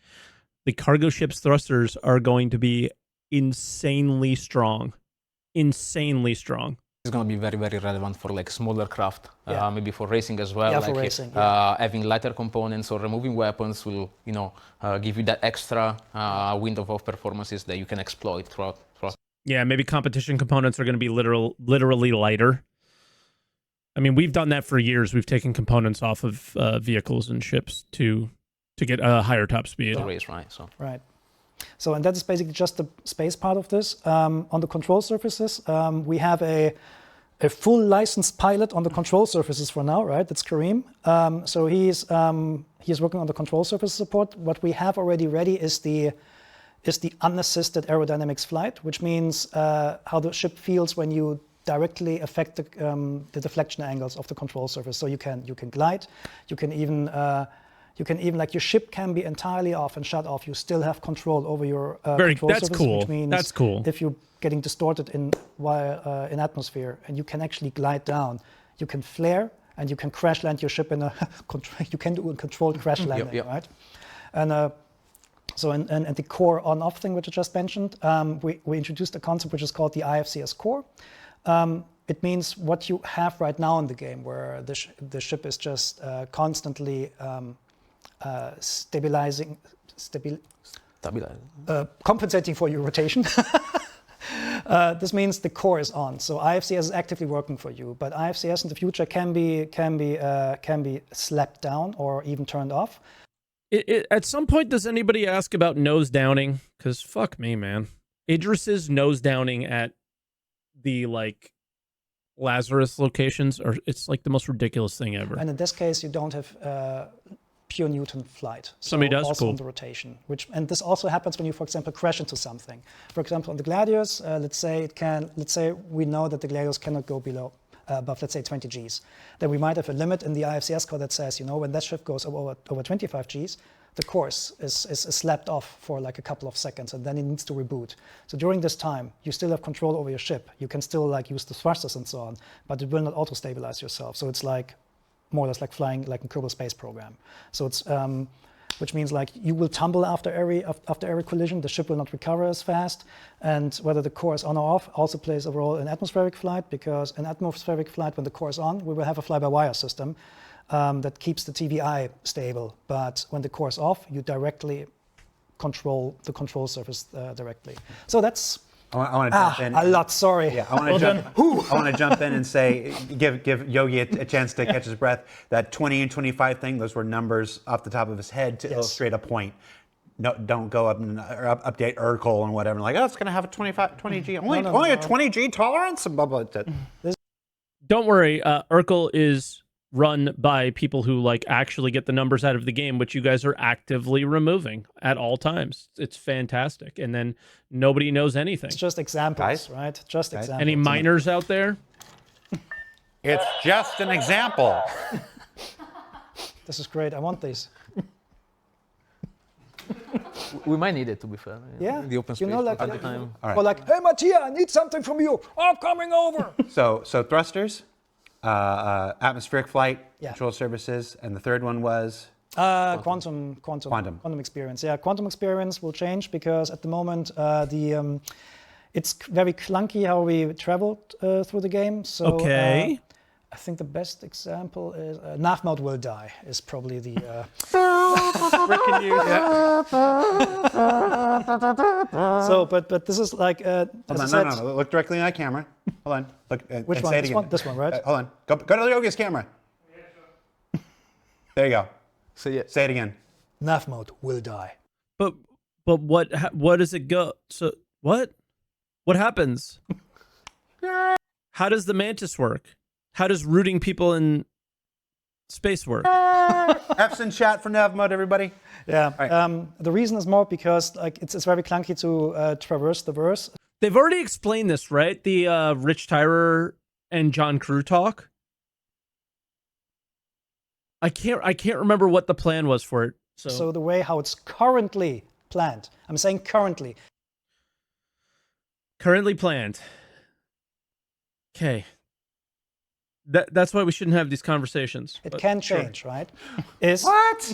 the cargo ship's thrusters are going to be insanely strong. Insanely strong. going to be very, very relevant for like smaller craft, Yeah. maybe for racing as well. Yeah, like for racing, yeah. Having lighter components or removing weapons will, give you that extra window of performances that you can exploit throughout. Yeah, maybe competition components are going to be literally lighter. I mean, we've done that for years. We've taken components off of vehicles and ships to get a higher top speed. The race, right? So. Right. So, and that is basically just the space part of this. On the control surfaces, we have a full licensed pilot on the control surfaces for now, right? That's Kareem. So he's working on the control surface support. What we have already ready is the unassisted aerodynamics flight, which means how the ship feels when you directly affect the deflection angles of the control surface. So you can glide, you can even like your ship can be entirely off and shut off. You still have control over your control that's surface, cool. which means That's cool. if you're getting distorted in atmosphere, and you can actually glide down, you can flare and you can crash land your ship in a you can do a controlled crash landing, yep. right? And so and the core on-off thing, which I just mentioned, we introduced a concept which is called the IFCS core. It means what you have right now in the game, where the ship is just constantly compensating for your rotation. This means the core is on, so IFCS is actively working for you. But IFCS in the future can be slapped down or even turned off. At some point, does anybody ask about nose downing? Because fuck me, man. Idris's nose downing at the Lazarus locations it's like the most ridiculous thing ever. And in this case, you don't have pure Newton flight. Somebody does, also cool. on the rotation, and this also happens when you, for example, crash into something. For example, on the Gladius, let's say we know that the Gladius cannot go above, let's say, 20 Gs. Then we might have a limit in the IFCS code that says, when that ship goes over 25 Gs, the course is slapped off for like a couple of seconds, and then it needs to reboot. So during this time, you still have control over your ship. You can still use the thrusters and so on, but it will not auto-stabilize yourself. So it's more or less like flying like a Kerbal Space Program. So it's which means you will tumble after every collision. The ship will not recover as fast, and whether the core is on or off also plays a role in atmospheric flight, because in atmospheric flight, when the core is on, we will have a fly-by-wire system that keeps the TVI stable. But when the core is off, you directly control the control surface directly. So that's I want to jump in. a lot. Sorry. Yeah, I want to jump in and say, give Yogi a chance to catch his breath. That 20 and 25 thing, those were numbers off the top of his head to illustrate a point. No, don't go up and update Urkel and whatever. It's going to have a 20 G. Only a 20 G tolerance? Blah, blah, blah. Don't worry, Urkel is run by people who actually get the numbers out of the game, which you guys are actively removing at all times. It's fantastic. And then nobody knows anything. It's just examples, Guys? right? Just examples. Any minors out there? It's just an example. This is great. I want these. We might need it, to be fair. Yeah. The open space at the time. All right. Or hey, Mattia, I need something from you. I'm coming over. So thrusters, atmospheric flight, Yeah. control services, and the third one was? Quantum experience. Yeah, quantum experience will change because at the moment it's very clunky how we traveled through the game. So Okay. I think the best example is nav mode will die is probably the So, but this is like as I Hold said, on, no. Look directly in that camera. Hold on. Look. Which and one? Say it This again. one? This one, right? Hold on. Go to Yogi's camera. There you go. So yeah. Say it again. nav mode will die. But what does it go? So what happens? How does the Mantis work? How does rooting people in space work? F's in chat for nav mode, everybody. Yeah. Right. The reason is more because like it's very clunky to traverse the verse. They've already explained this, right? The Rich Tyrer and John Crew talk. I can't remember what the plan was for it. So the way how it's currently planned, I'm saying currently. Currently planned. Okay. That's why we shouldn't have these conversations. It but can sure. change, right? Is What?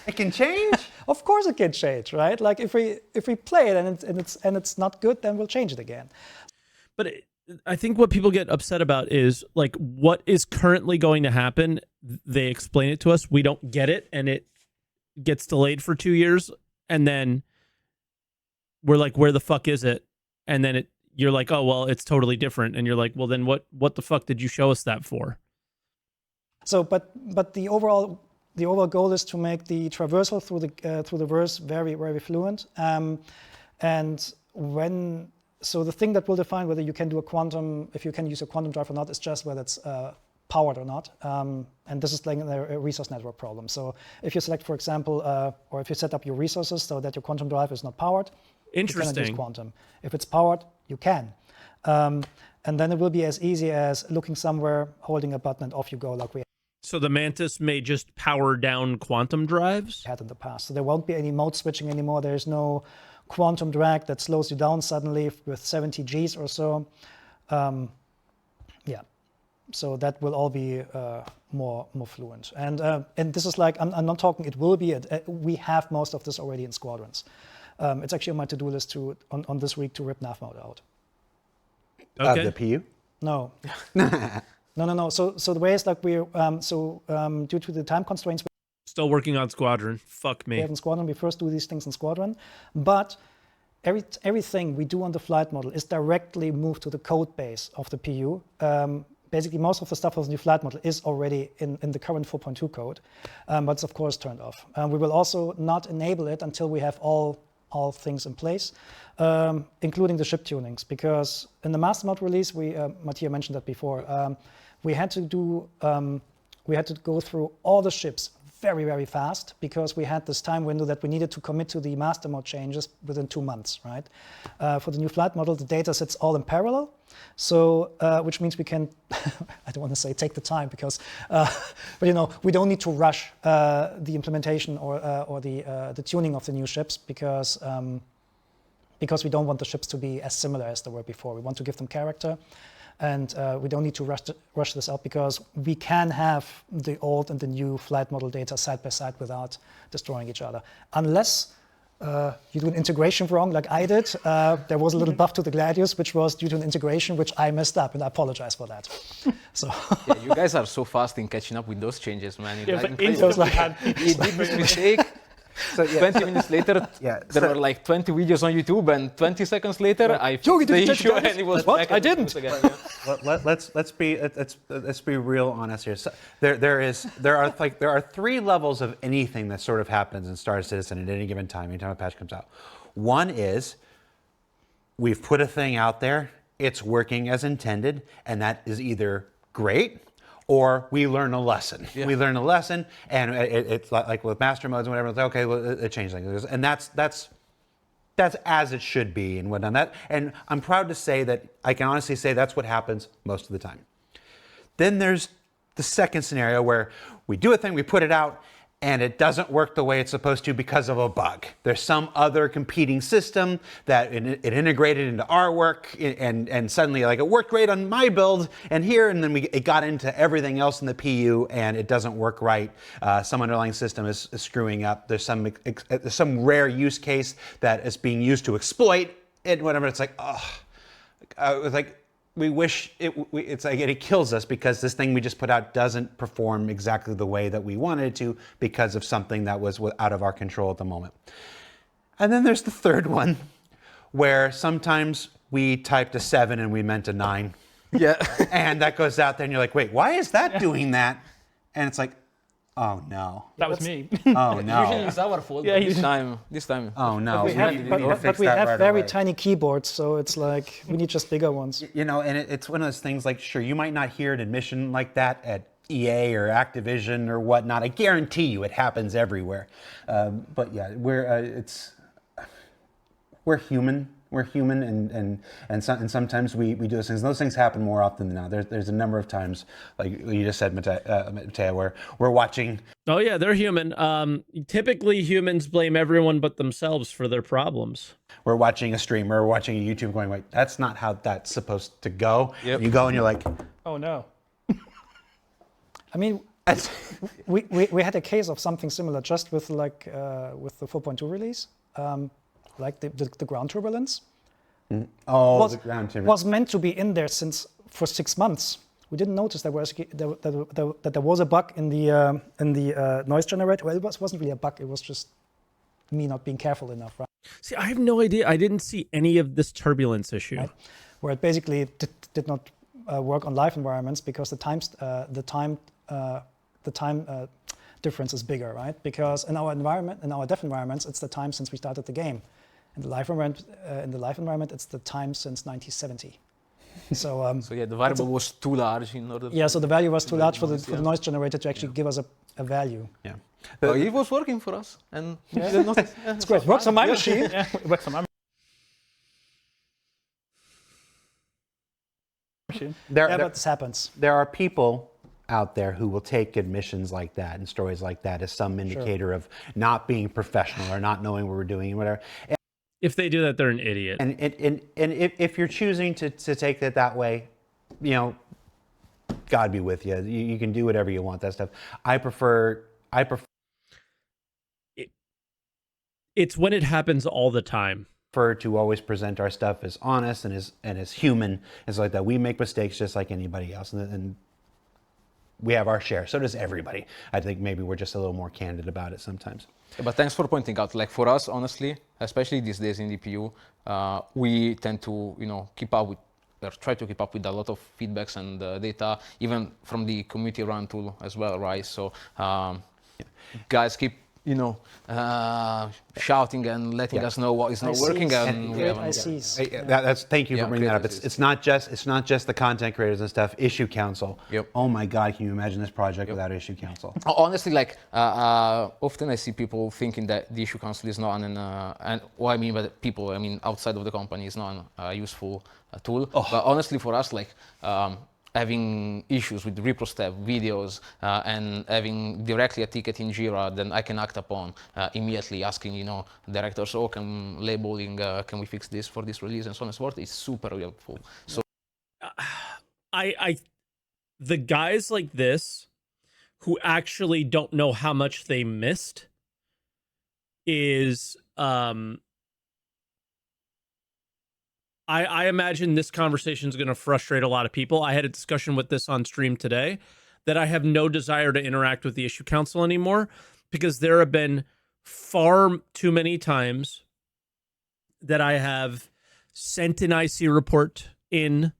It can change? Of course it can change, right? Like if we play it and it's not good, then we'll change it again. But I think what people get upset about is like what is currently going to happen. They explain it to us. We don't get it, and it gets delayed for 2 years, and then we're like, "Where the fuck is it?" And then you're like, "Oh well, it's totally different." And you're like, "Well, then what the fuck did you show us that for?" So, but the overall goal is to make the traversal through the verse very, very fluent. And so the thing that will define whether you can do if you can use a quantum drive or not, is just whether it's powered or not. And this is like a resource network problem. So if you select, for example, or if you set up your resources so that your quantum drive is not powered, you cannot use quantum. If it's powered, you can. And then it will be as easy as looking somewhere, holding a button, and off you go, like we So the Mantis may just power down quantum drives? had in the past. So there won't be any mode switching anymore. There's no quantum drag that slows you down suddenly with 70 Gs or so. Yeah, so that will all be more fluent. And this is like, I'm not talking it will be, we have most of this already in squadrons. It's actually on my to-do list on this week to rip nav mode out. Okay. The PU? No. No. So the way is like we're, due to the time constraints, Still working on Squadron. Fuck we me. have in Squadron. We first do these things in Squadron, but everything we do on the flight model is directly moved to the code base of the PU. Basically, most of the stuff of the new flight model is already in the current 4.2 code, but it's of course turned off. We will also not enable it until we have all things in place, including the ship tunings, because in the master mode release, Mattia mentioned that before, we had to go through all the ships very, very fast because we had this time window that we needed to commit to the master mode changes within 2 months, right? For the new flight model, the data sits all in parallel, so which means we can, I don't want to say take the time because, but we don't need to rush the implementation or the tuning of the new ships because we don't want the ships to be as similar as they were before. We want to give them character. And we don't need to rush this out because we can have the old and the new flight model data side by side without destroying each other. Unless you do an integration wrong like I did. There was a little buff to the Gladius, which was due to an integration which I messed up, and I apologize for that. So Yeah, you guys are so fast in catching up with those changes, man. Yeah, Like, but incredible. instantly had He did this mistake. So, yeah. 20 minutes later, there were like 20 videos on YouTube, and 20 seconds later, I fixed the issue, and it was What? back I and didn't. forth again. Let's be real honest here. So there are 3 levels of anything that sort of happens in Star Citizen at any given time, anytime a patch comes out. One is we've put a thing out there, it's working as intended, and that is either great or we learn a lesson. Yeah. We learn a lesson, and it's like with master modes and whatever. It's like, okay, well, it changed things, and that's as it should be and whatnot. And I'm proud to say that I can honestly say that's what happens most of the time. Then there's the second scenario where we do a thing, we put it out, and it doesn't work the way it's supposed to because of a bug. There's some other competing system that it integrated into our work, and suddenly like it worked great on my build and here, and then it got into everything else in the PU, and it doesn't work right. Some underlying system is screwing up. There's some rare use case that is being used to exploit it, whatever. It's like, it's like, we wish it's like it kills us because this thing we just put out doesn't perform exactly the way that we wanted it to because of something that was out of our control at the moment. And then there's the third one where sometimes we typed a 7 and we meant a 9. Yeah. And that goes out there and you're like, wait, why is that doing that? And it's like, Oh no. That was me. Oh Usually no. it's our fault. Yeah, but he's- this time. Oh no. We We have, need but, to but fix we that have right very away. tiny keyboards, so it's like we need just bigger ones. You know, and it's one of those things like, sure, you might not hear an admission like that at EA or Activision or whatnot. I guarantee you it happens everywhere. But yeah, we're human. We're human, and sometimes we do those things. And those things happen more often than not. There's a number of times, like you just said, Mateo, where we're watching. Oh yeah, they're human. Typically humans blame everyone but themselves for their problems. We're watching a streamer, or watching a YouTube, going, wait, that's not how that's supposed to go. Yep. You go and you're like, Oh no. I mean, we had a case of something similar just with like with the 4.2 release, like the ground turbulence. oh, was, the ground timber. was meant to be in there for 6 months. We didn't notice that there was a bug in the noise generator. Well, it wasn't really a bug. It was just me not being careful enough, right? See, I have no idea. I didn't see any of this turbulence issue. Right. Where it basically did not work on live environments because the time difference is bigger, right? Because in our environment, in our dev environments, it's the time since we started the game. In the live environment, it's the time since 1970. So, So yeah, the variable was too large in order. yeah, so the value was too large for the yeah. noise generator to actually give us a value. Yeah. But it was working for us, and we didn't notice. Yeah, It's great. Works on my machine. Yeah, it works on my machine. Yeah, but this happens. There are people out there who will take admissions like that and stories like that as some indicator of not being professional or not knowing what we're doing and whatever. If they do that, they're an idiot. And if you're choosing to take it that way, you know, God be with you. You can do whatever you want, that stuff. I prefer It's when it happens all the time. to always present our stuff as honest and as human and like that. We make mistakes just like anybody else, and we have our share. So does everybody. I think maybe we're just a little more candid about it sometimes. But thanks for pointing out. Like for us, honestly, especially these days in DPU, we tend to, keep up with, or try to keep up with a lot of feedbacks and data, even from the community run tool as well, right? So guys keep, shouting and letting us know what is not working, and we Great haven't. ICs. That's thank you for Yeah, bringing that up. creators. It's not just the content creators and stuff. Issue council. Yep. Oh my God, can you imagine this project without issue council? Honestly, like often I see people thinking that the issue council is not and what I mean by the people, I mean outside of the company, is not a useful tool. But honestly, for us, like having issues with repro step videos and having directly a ticket in Jira, then I can act upon immediately, asking directors, can labeling, can we fix this for this release and so on and so forth. It's super helpful. So The guys like this who actually don't know how much they missed is I imagine this conversation is going to frustrate a lot of people. I had a discussion with this on stream today that I have no desire to interact with the issue council anymore, because there have been far too many times that I have sent an IC report in,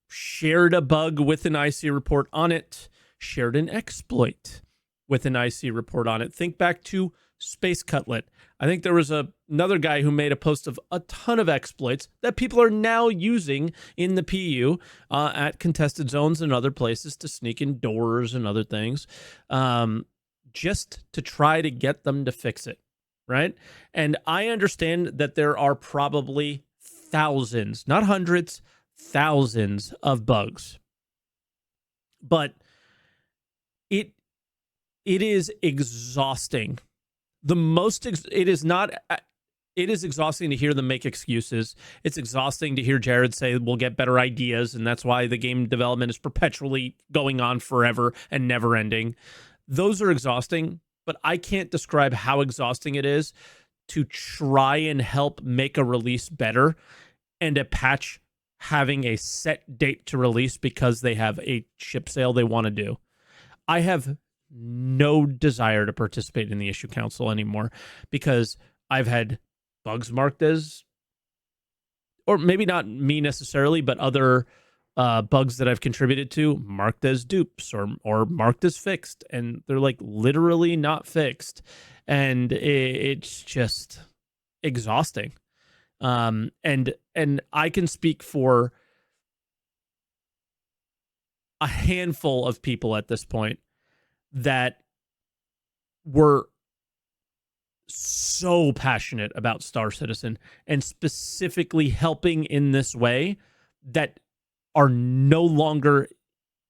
shared a bug with an IC report on it, shared an exploit with an IC report on it. Think back to Space Cutlet. I think there was another guy who made a post of a ton of exploits that people are now using in the PU at contested zones and other places to sneak in doors and other things, just to try to get them to fix it, right? And I understand that there are probably thousands, not hundreds, thousands of bugs. But it is exhausting. It is exhausting to hear them make excuses. It's exhausting to hear Jared say we'll get better ideas, and that's why the game development is perpetually going on forever and never ending. Those are exhausting, but I can't describe how exhausting it is to try and help make a release better and a patch having a set date to release because they have a ship sale they want to do. I have no desire to participate in the issue council anymore because I've had bugs marked as, or maybe not me necessarily, but other bugs that I've contributed to marked as dupes or marked as fixed, and they're like literally not fixed, and it's just exhausting. And I can speak for a handful of people at this point that were so passionate about Star Citizen and specifically helping in this way that are no longer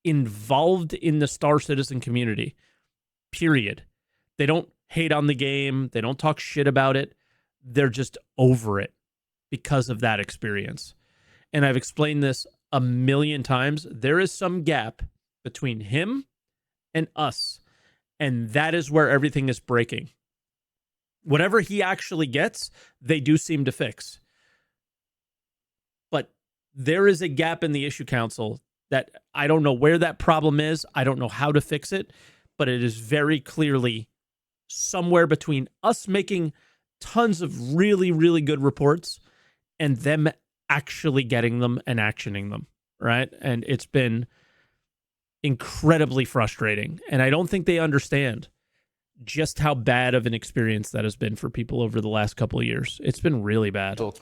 involved in the Star Citizen community, period. They don't hate on the game. They don't talk shit about it. They're just over it because of that experience. And I've explained this a million times. There is some gap between him and us, and that is where everything is breaking. Whatever he actually gets, they do seem to fix. But there is a gap in the issue council that I don't know where that problem is. I don't know how to fix it, but it is very clearly somewhere between us making tons of really, really good reports and them actually getting them and actioning them, right? And it's been incredibly frustrating. And I don't think they understand just how bad of an experience that has been for people over the last couple of years. It's been really bad. So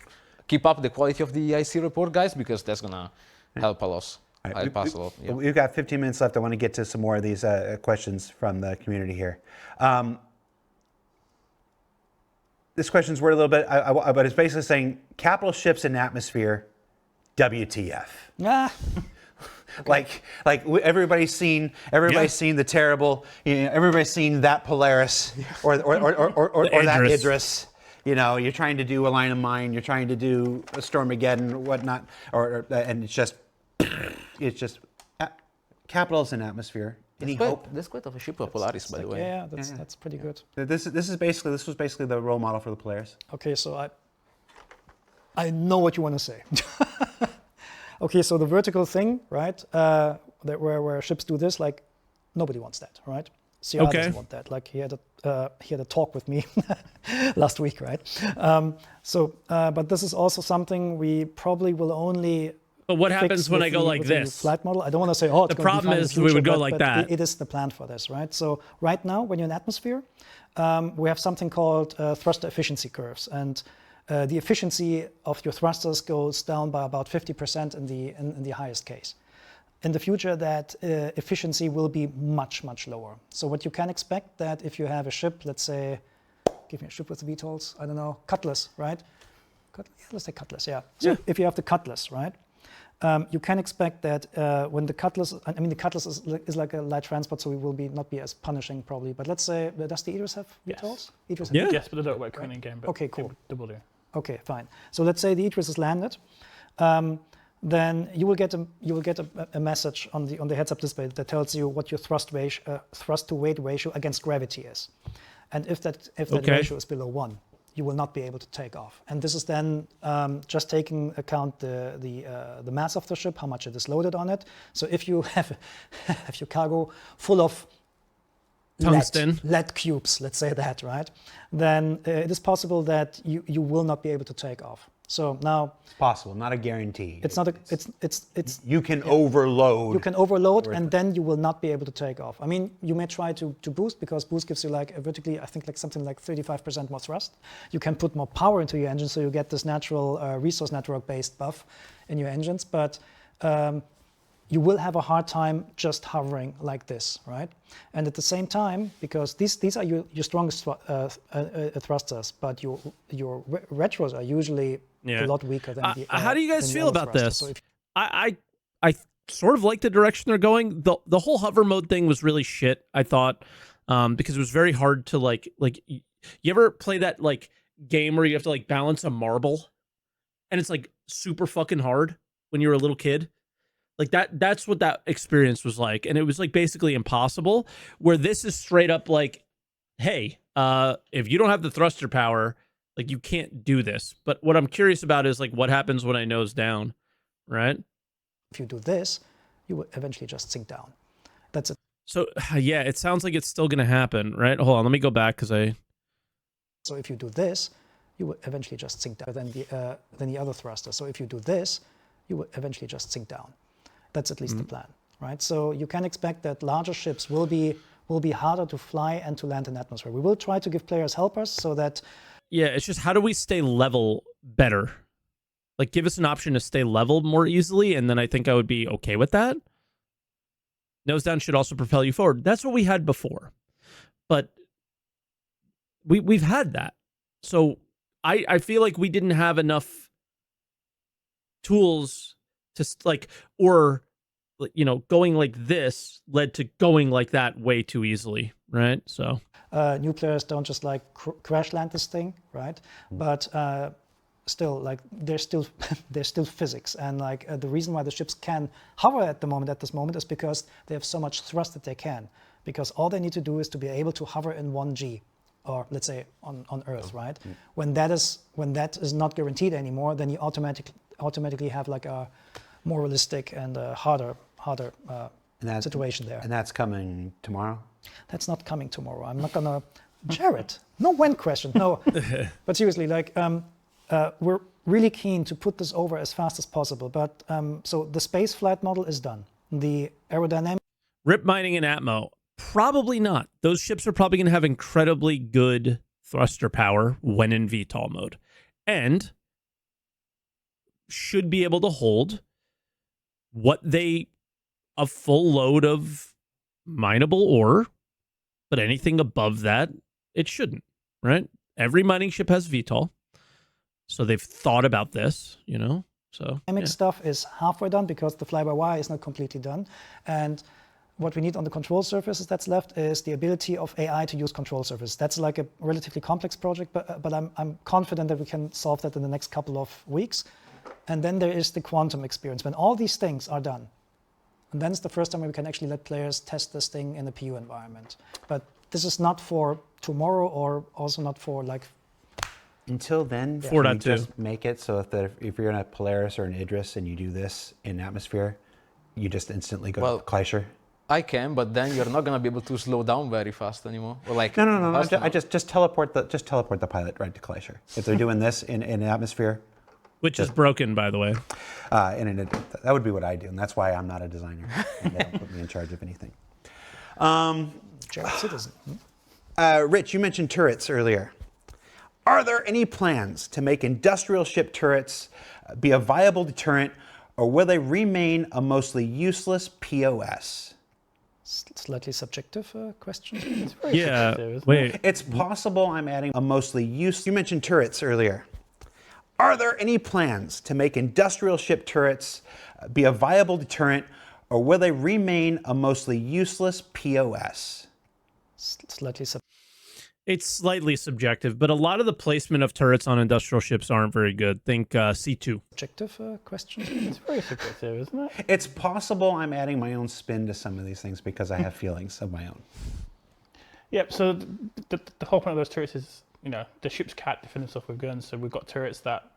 keep up the quality of the IC report, guys, because that's going to help a lot. Right. Help us a lot. Yeah. We've got 15 minutes left. I want to get to some more of these questions from the community here. This question's worded a little bit, but it's basically saying capital ships in atmosphere, WTF? Ah, Like everybody's seen the terrible, everybody's seen that Polaris or that Idris. You know, you're trying to do a line of mine, you're trying to do a Stormageddon, whatnot, and it's just capitals in atmosphere. Any hope? That's quite of a ship of Polaris, by the way. yeah, that's pretty good. This was basically the role model for the Polaris. Okay, so I know what you want to say. Okay, so the vertical thing, right? Where ships do this, like nobody wants that, right? CR doesn't want that. Like he had a talk with me last week, right? But this is also something we probably will only. But what happens when I go like this? Flight model. I don't want to say, oh, it's the going to be problem fine in is the we future, would go but like that. It is the plan for this, right? So right now, when you're in atmosphere, we have something called thruster efficiency curves, and the efficiency of your thrusters goes down by about 50% in the highest case. In the future, that efficiency will be much, much lower. So what you can expect that if you have a ship, let's say, give me a ship with VTOLs, I don't know, Cutlass, right? Let's say Cutlass, yeah. So if you have the Cutlass, right? You can expect that when the Cutlass, I mean, the Cutlass is like a light transport, so we will not be as punishing probably. But let's say, does the Idris have VTOLs? Idris have Yes, but I don't work in game. But okay, cool. They will do. Okay, fine. So let's say the Idris is landed. Then you will get a message on the heads-up display that tells you what your thrust to weight ratio against gravity is, and if that ratio is below 1, you will not be able to take off. And this is then just taking account the mass of the ship, how much it is loaded on it. So if you have your cargo full of Tungsten. lead cubes, let's say that, right? Then it is possible that you will not be able to take off. So now It's possible, not a guarantee. it's not a it's You can overload. you can overload and then you will not be able to take off. I mean, you may try to boost, because boost gives you like a vertically, I think like something like 35% more thrust. You can put more power into your engine, so you get this natural resource network based buff in your engines, but you will have a hard time just hovering like this, right? And at the same time, because these are your strongest thrusters, but your retros are usually a lot weaker than the. How do you guys feel about this? So I sort of like the direction they're going. The whole hover mode thing was really shit, I thought, because it was very hard to like you ever play that like game where you have to like balance a marble, and it's like super fucking hard when you were a little kid. Like that's what that experience was like. And it was like basically impossible, where this is straight up like, hey, if you don't have the thruster power, like you can't do this. But what I'm curious about is like what happens when I nose down, right? if you do this, you will eventually just sink down. That's it. So yeah, it sounds like it's still going to happen, right? Hold on, let me go back because So if you do this, you will eventually just sink down. Than the other thruster. So if you do this, you will eventually just sink down. That's at least the plan, right? So you can expect that larger ships will be harder to fly and to land in atmosphere. We will try to give players helpers so that. Yeah, it's just how do we stay level better? Like, give us an option to stay level more easily, and then I think I would be okay with that. Nose down should also propel you forward. That's what we had before, but we've had that. So I feel like we didn't have enough tools to like, or going like this led to going like that way too easily, right? So New players don't just like crash land this thing, right? But still, like there's still physics, and like the reason why the ships can hover at this moment is because they have so much thrust that they can. Because all they need to do is to be able to hover in 1G, or let's say on Earth, right? When that is not guaranteed anymore, then you automatically have like a more realistic and harder situation there. And that's coming tomorrow? That's not coming tomorrow. I'm not gonna, Jared, no when question, no. But seriously, like we're really keen to put this over as fast as possible. But so the space flight model is done. The aerodynamic. Rip mining and Atmo, probably not. Those ships are probably going to have incredibly good thruster power when in VTOL mode, and should be able to hold a full load of mineable ore, but anything above that, it shouldn't, right? Every mining ship has VTOL, so they've thought about this, so dynamic stuff is halfway done because the fly-by-wire is not completely done. And what we need on the control surfaces that's left is the ability of AI to use control surfaces. That's like a relatively complex project, but I'm confident that we can solve that in the next couple of weeks. And then there is the quantum experience. When all these things are done, and then it's the first time we can actually let players test this thing in the PU environment. But this is not for tomorrow, or also not for like. Until then, Yeah. can you 4.2. just make it so that if you're in a Polaris or an Idris and you do this in atmosphere, you just instantly go to Kleischer? I can, but then you're not gonna be able to slow down very fast anymore. Or like No. fast I enough. just teleport the pilot right to Kleischer. If they're doing this in atmosphere, which is broken, by the way. that would be what I do, and that's why I'm not a designer. And they don't put me in charge of anything. Jared Citizen. Rich, you mentioned turrets earlier. Are there any plans to make industrial ship turrets be a viable deterrent, or will they remain a mostly useless POS? Slightly subjective question. It's very Yeah, subjective, isn't wait. it? It's possible I'm adding a mostly useless. You mentioned turrets earlier. Are there any plans to make industrial ship turrets be a viable deterrent, or will they remain a mostly useless POS? Slightly subjective. It's slightly subjective, but a lot of the placement of turrets on industrial ships aren't very good. Think C2. Question. It's very subjective, isn't it? It's possible I'm adding my own spin to some of these things because I have feelings of my own. Yep. So the whole point of those turrets is, the ships can't defend themselves with guns, so we've got turrets that,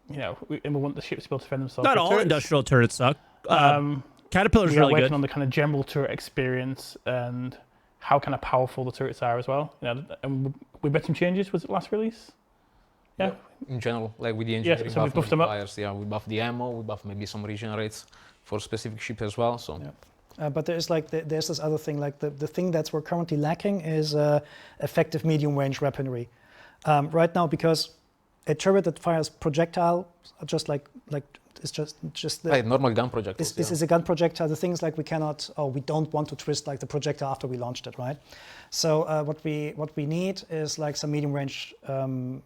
and we want the ships to be able to defend themselves. Not with all turrets. industrial turrets suck. Caterpillar's We are really working good. on the kind of general turret experience and how kind of powerful the turrets are as well. And we made some changes. Was it last release? Yeah. In general, like with the engineering so we buffed them up. modifiers, yeah, we buff the ammo, we buff maybe some regenerates for specific ships as well. So But there's there's this other thing, like the thing that we're currently lacking is effective medium range weaponry. Right now, because a turret that fires projectile, just like it's just the, right, normal gun projectiles. this is a gun projectile. The things like we don't want to twist like the projectile after we launched it, right? So what we need is like some medium range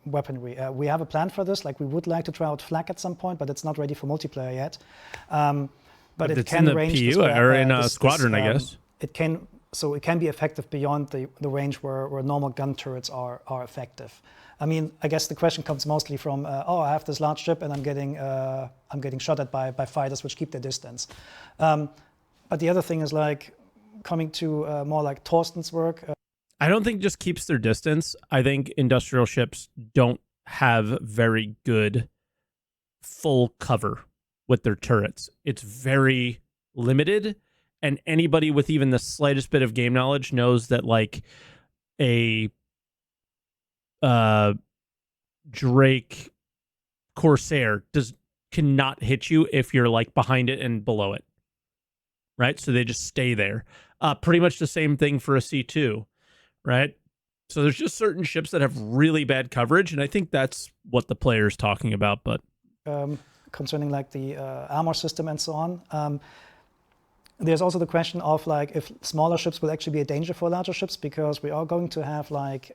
weaponry. We have a plan for this. Like we would like to try out flak at some point, but it's not ready for multiplayer yet. But it it's can in the range PU or in a squadron, I guess. It can be effective beyond the range where normal gun turrets are effective. I mean, I guess the question comes mostly from, I have this large ship and I'm getting shot at by fighters which keep their distance. But the other thing is like coming to more like Torsten's work. I don't think it just keeps their distance. I think industrial ships don't have very good full cover with their turrets. It's very limited, and anybody with even the slightest bit of game knowledge knows that like a Drake Corsair cannot hit you if you're like behind it and below it. Right? So they just stay there. Pretty much the same thing for a C2, right? So there's just certain ships that have really bad coverage, and I think that's what the player's talking about. But concerning like the armor system and so on, there's also the question of like if smaller ships will actually be a danger for larger ships, because we are going to have like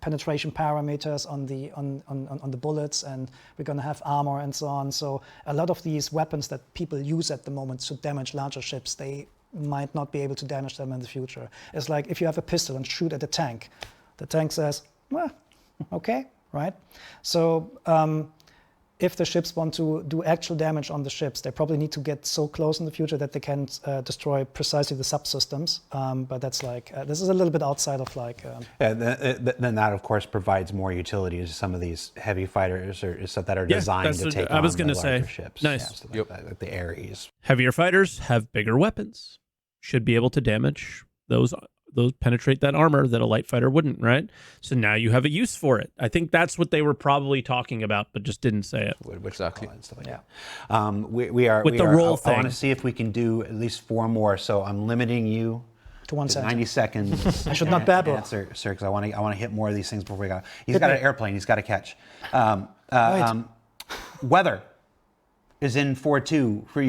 penetration parameters on the bullets, and we're going to have armor and so on. So a lot of these weapons that people use at the moment to damage larger ships, they might not be able to damage them in the future. It's like if you have a pistol and shoot at a tank, the tank says, well, okay, right? So if the ships want to do actual damage on the ships, they probably need to get so close in the future that they can destroy precisely the subsystems. But that's like, this is a little bit outside of like... then that, of course, provides more utility to some of these heavy fighters or stuff that are designed to take on the larger ships. Nice. Yeah, so like the Ares. Heavier fighters have bigger weapons. Should be able to damage those penetrate that armor that a light fighter wouldn't, right? So now you have a use for it. I think that's what they were probably talking about, but just didn't say it. Exactly. Like Yeah. We are With the roll I thing. want to see if we can do at least 4 more. So I'm limiting you to 1 to second. 90 seconds. I should not babble. Answer, sir, because I want to hit more of these things before we go. He's got an airplane. He's got to catch. Right. Weather is in 4.2 for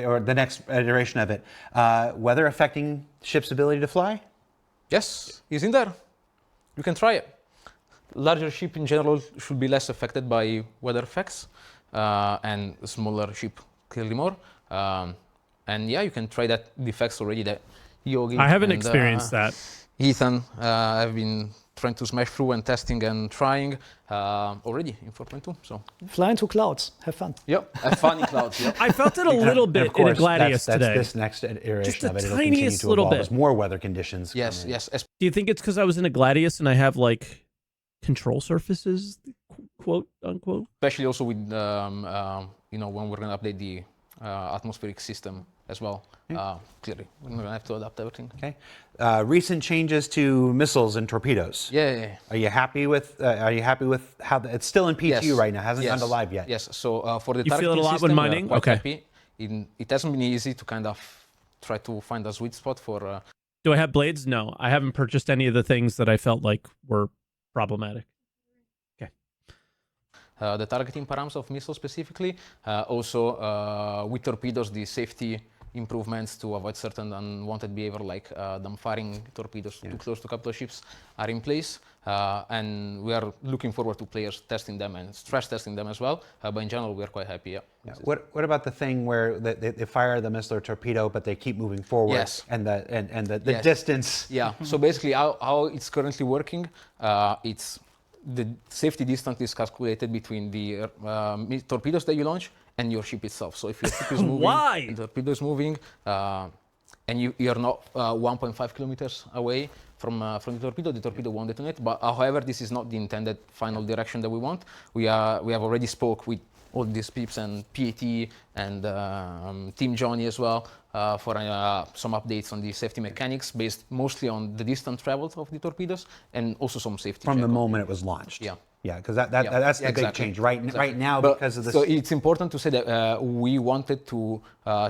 or the next iteration of it. Weather affecting ship's ability to fly. Yes, it's in there. You can try it. Larger ship in general should be less affected by weather effects, and a smaller ship clearly more. And yeah, you can try that. The effects already that Yogi. I haven't and, experienced that. Ethan have been trying to smash through and testing and trying already in 4.2. So Fly into clouds, have fun. yep, have fun in clouds. Yep. I felt it a little And bit of course, in a Gladius that's today. this next iteration Just the of it. It'll continue tiniest to little evolve bit. as more weather conditions. Yes, come in. yes. Do you think it's because I was in a Gladius and I have like control surfaces, quote unquote? Especially also with when we're going to update the atmospheric system as well. Clearly, we're going to have to adapt everything. Okay. Recent changes to missiles and torpedoes. Yeah. Are you happy with? How it's still in PTU Yes. right now? Hasn't gone to Yes. live yet. Yes. So for the You feel it a targeting lot when system, we are mining? quite Okay. happy. It hasn't been easy to kind of try to find a sweet spot for. Do I have blades? No, I haven't purchased any of the things that I felt like were problematic. The targeting params of missiles specifically. Also, with torpedoes, the safety improvements to avoid certain unwanted behavior, like them firing torpedoes too close to a couple of ships, are in place. And we are looking forward to players testing them and stress testing them as well. But in general, we are quite happy. Yeah. What about the thing where they fire the missile or torpedo, but they keep moving forward? Yes. And the Yes. distance. Yeah. So basically, how it's currently working, it's the safety distance is calculated between the torpedoes that you launch and your ship itself. So if your ship is moving, Why? and the torpedo is moving, and you're not 1.5 kilometers away from the torpedo won't detonate. But however, this is not the intended final direction that we want. We have already spoke with all these peeps and PAT and Team Johnny as well for some updates on the safety mechanics based mostly on the distance traveled of the torpedoes and also some safety From check the on- moment it was launched. Yeah. Yeah, because that's the big exactly. change. Right Exactly. now, But- because of this. So it's important to say that we wanted to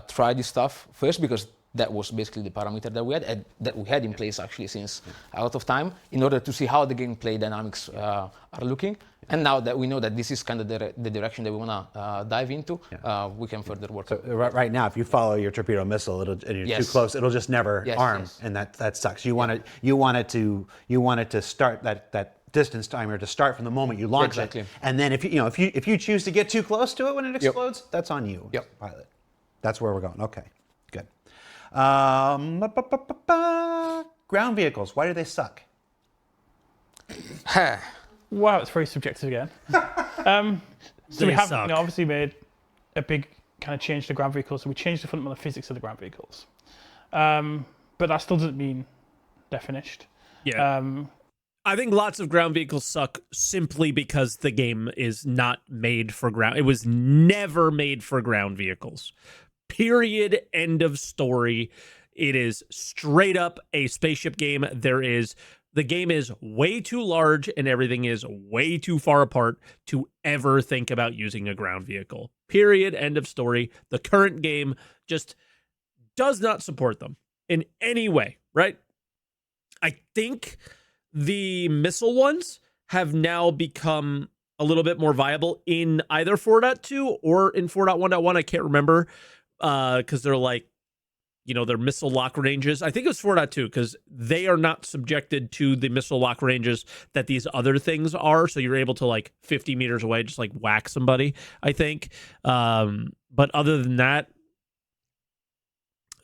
try this stuff first because that was basically the parameter that we had in place actually since a lot of time in order to see how the gameplay dynamics are looking. And now that we know that this is kind of the direction that we want to dive into, we can further work. So right now, if you follow your torpedo missile, and you're too Yes. close, it'll just never Yes, arm, yes. and that sucks. You wanted to start that distance timer to start from the moment you launch Exactly. it, and then if you choose to get too close to it when it explodes, that's on you, Yep. pilot. That's where we're going. Okay, good. Ground vehicles. Why do they suck? Wow, it's very subjective again. So we They have suck. obviously made a big kind of change to ground vehicles. So we changed the fundamental physics of the ground vehicles. But that still doesn't mean they're finished. Yeah. I think lots of ground vehicles suck simply because the game is not made for ground. It was never made for ground vehicles. Period. End of story. It is straight up a spaceship game. There is The game is way too large and everything is way too far apart to ever think about using a ground vehicle. Period. End of story. The current game just does not support them in any way, right? I think the missile ones have now become a little bit more viable in either 4.2 or in 4.1.1. I can't remember because they're like, their missile lock ranges. I think it was 4.2 because they are not subjected to the missile lock ranges that these other things are. So you're able to, like, 50 meters away, just like whack somebody, I think. But other than that,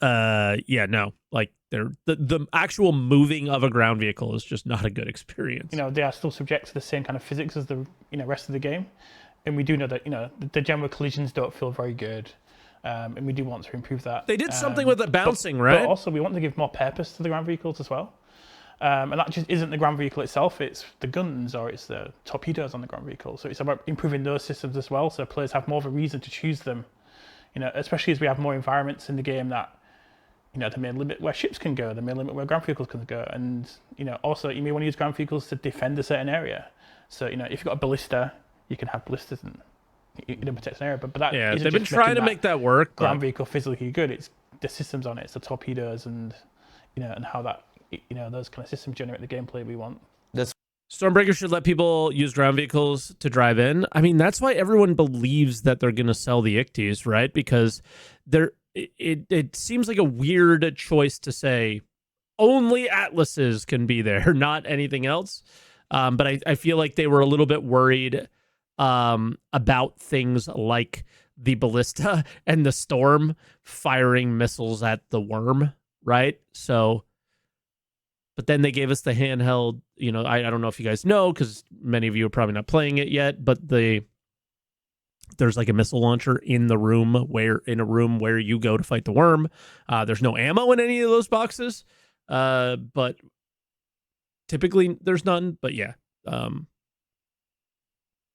no, like the actual moving of a ground vehicle is just not a good experience. They are still subject to the same kind of physics as the rest of the game, and we do know that the general collisions don't feel very good. And we do want to improve that. They did something with the bouncing, right? But also, we want to give more purpose to the ground vehicles as well. And that just isn't the ground vehicle itself, it's the guns or it's the torpedoes on the ground vehicle. So it's about improving those systems as well, so players have more of a reason to choose them. Especially as we have more environments in the game that, they may limit where ships can go, they may limit where ground vehicles can go. And, also you may want to use ground vehicles to defend a certain area. So, if you've got a ballista, you can have ballistas and protect an area, but that they've been trying to make that work. Ground vehicle physically good. It's the systems on it, it's the torpedoes, and and how that those kind of systems generate the gameplay we want. Stormbreaker should let people use ground vehicles to drive in. I mean, that's why everyone believes that they're going to sell the Icties, right? Because it seems like a weird choice to say only Atlases can be there, not anything else. But I feel like they were a little bit worried about things like the ballista and the storm firing missiles at the worm, right? So, but then they gave us the handheld, I don't know if you guys know, because many of you are probably not playing it yet, but there's like a missile launcher in a room where you go to fight the worm. There's no ammo in any of those boxes, but typically there's none, but yeah.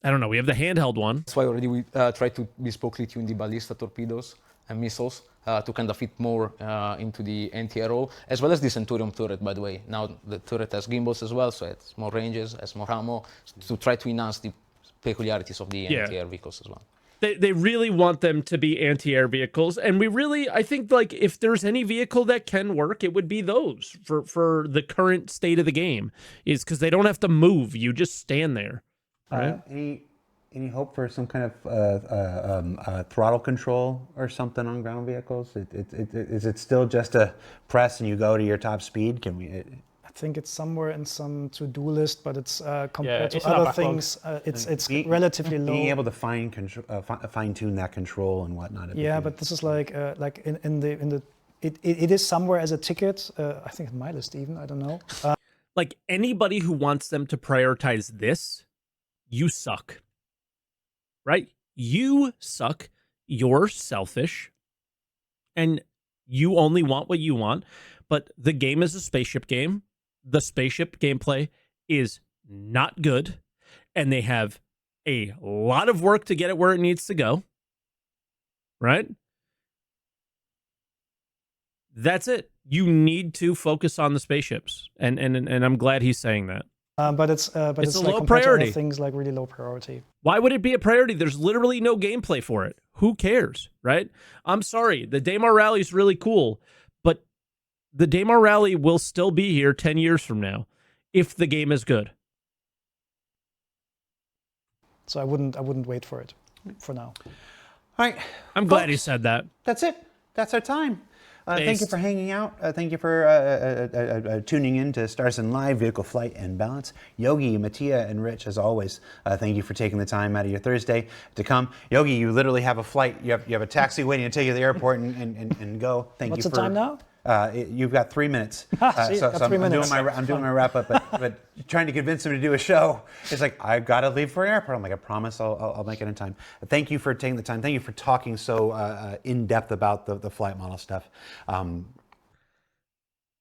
I don't know. We have the handheld one. That's why already we try to bespokely tune the ballista torpedoes and missiles to kind of fit more into the anti-air role, as well as the Centurion turret, by the way. Now the turret has gimbals as well, so it's more ranges, has more ammo, to try to enhance the peculiarities of the anti-air vehicles as well. They really want them to be anti-air vehicles, and I think, like, if there's any vehicle that can work, it would be those for the current state of the game, is because they don't have to move. You just stand there. Right. Any hope for some kind of throttle control or something on ground vehicles? Is it still just a press and you go to your top speed? Can we? I think it's somewhere in some to-do list, but it's compared it's to other things, it's relatively low. Being able to fine tune that control and whatnot. Yeah, but this is like in the it is somewhere as a ticket. I think in my list even. I don't know. Like, anybody who wants them to prioritize this, you suck. Right? You suck. You're selfish. And you only want what you want. But the game is a spaceship game. The spaceship gameplay is not good. And they have a lot of work to get it where it needs to go. Right? That's it. You need to focus on the spaceships. And I'm glad he's saying that. But it's a like low compared priority. to other things, like really low priority. Why would it be a priority? There's literally no gameplay for it. Who cares, right? I'm sorry. The Daymar Rally is really cool, but the Daymar Rally will still be here 10 years from now if the game is good. So I wouldn't wait for it for now. All right. I'm glad he said that. That's it. That's our time. Thank you for hanging out. Thank you for tuning in to Stars in Live, Vehicle Flight and Balance. Yogi, Mattia, and Rich, as always, thank you for taking the time out of your Thursday to come. Yogi, you literally have a flight. You have a taxi waiting to take you to the airport and go. Thank What's you the for... time now? You've got 3 minutes. See, so got 3 minutes. I'm doing my wrap up, but trying to convince him to do a show. It's like, I've got to leave for an airport. I'm like, I promise I'll make it in time. Thank you for taking the time. Thank you for talking so in depth about the flight model stuff.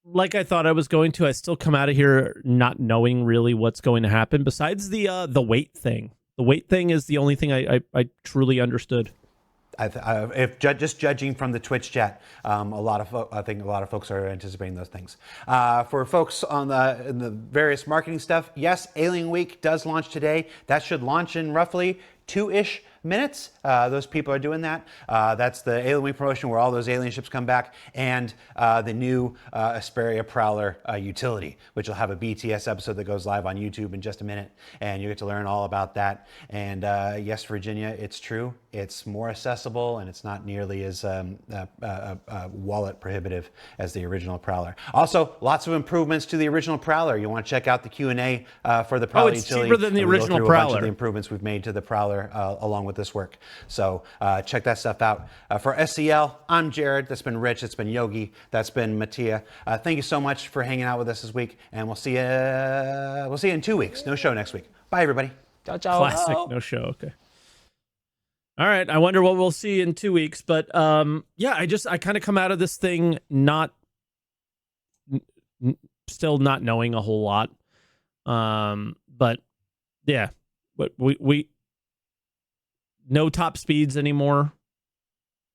Like I thought I was going to, I still come out of here not knowing really what's going to happen. Besides the weight thing. The weight thing is the only thing I truly understood. if just judging from the Twitch chat, I think a lot of folks are anticipating those things. For folks in the various marketing stuff, yes, Alien Week does launch today. That should launch in roughly 2-ish minutes. Those people are doing that. That's the Alien Week promotion where all those alien ships come back, and the new Asperia Prowler utility, which will have a BTS episode that goes live on YouTube in just a minute, and you get to learn all about that. And yes, Virginia, it's true. It's more accessible, and it's not nearly as wallet prohibitive as the original Prowler. Also, lots of improvements to the original Prowler. You want to check out the Q&A for the Prowler it's utility. cheaper than the We go original through a bunch of Prowler. the improvements we've made to the Prowler along with this work. So check that stuff out. For SCL, I'm Jared. That's been Rich. That's been Yogi. That's been Mattia. Thank you so much for hanging out with us this week, and we'll see you in 2 weeks. No show next week. Bye, everybody. Ciao, ciao. Classic, no show. Okay. All right. I wonder what we'll see in 2 weeks, but yeah, I kind of come out of this thing still not knowing a whole lot. But yeah, but we no top speeds anymore,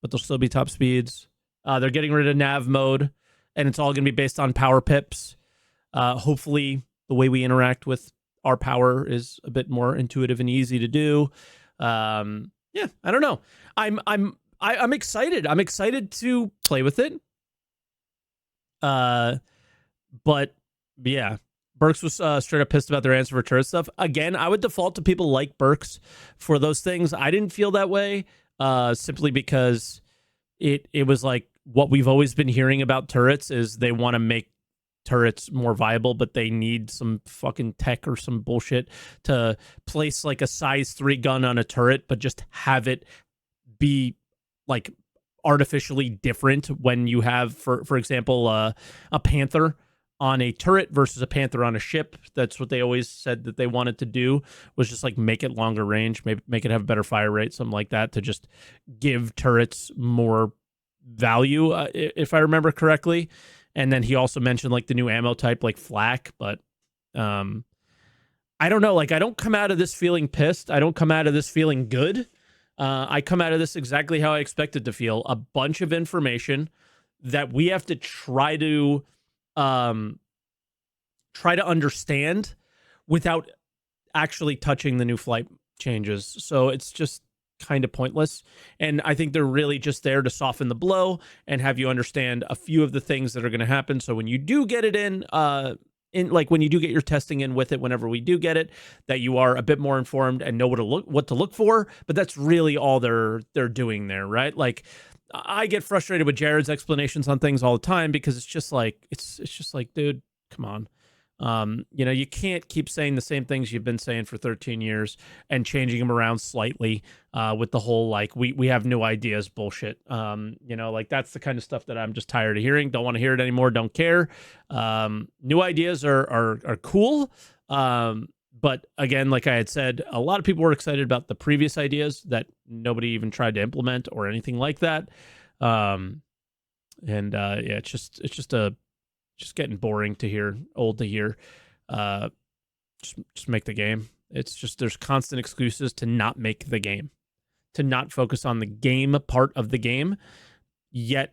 but there'll still be top speeds. They're getting rid of nav mode, and it's all going to be based on power pips. Hopefully, the way we interact with our power is a bit more intuitive and easy to do. Yeah, I don't know. I'm excited. I'm excited to play with it. But yeah, Burks was straight up pissed about their answer for turret stuff. Again, I would default to people like Burks for those things. I didn't feel that way, simply because it was like what we've always been hearing about turrets is they want to make turrets more viable, but they need some fucking tech or some bullshit to place like a size 3 gun on a turret, but just have it be like artificially different when you have, for example, a Panther on a turret versus a Panther on a ship. That's what they always said that they wanted to do, was just like make it longer range, maybe make it have a better fire rate, something like that, to just give turrets more value, if I remember correctly. And then he also mentioned like the new ammo type, like flak. But I don't know. Like, I don't come out of this feeling pissed. I don't come out of this feeling good. I come out of this exactly how I expected to feel. A bunch of information that we have to try to understand without actually touching the new flight changes. So it's just kind of pointless. And I think they're really just there to soften the blow and have you understand a few of the things that are going to happen. So when you do get it in like when you do get your testing in with it, whenever we do get it, that you are a bit more informed and know what to look for. But that's really all they're doing there, right? Like, I get frustrated with Jared's explanations on things all the time, because it's just like, dude, come on. You can't keep saying the same things you've been saying for 13 years and changing them around slightly, with the whole, like, we have new ideas bullshit. Like, that's the kind of stuff that I'm just tired of hearing. Don't want to hear it anymore. Don't care. New ideas are cool. But again, like I had said, a lot of people were excited about the previous ideas that nobody even tried to implement or anything like that. Yeah, it's just getting boring to hear, old to hear. Just make the game. It's just, there's constant excuses to not make the game, to not focus on the game part of the game. Yet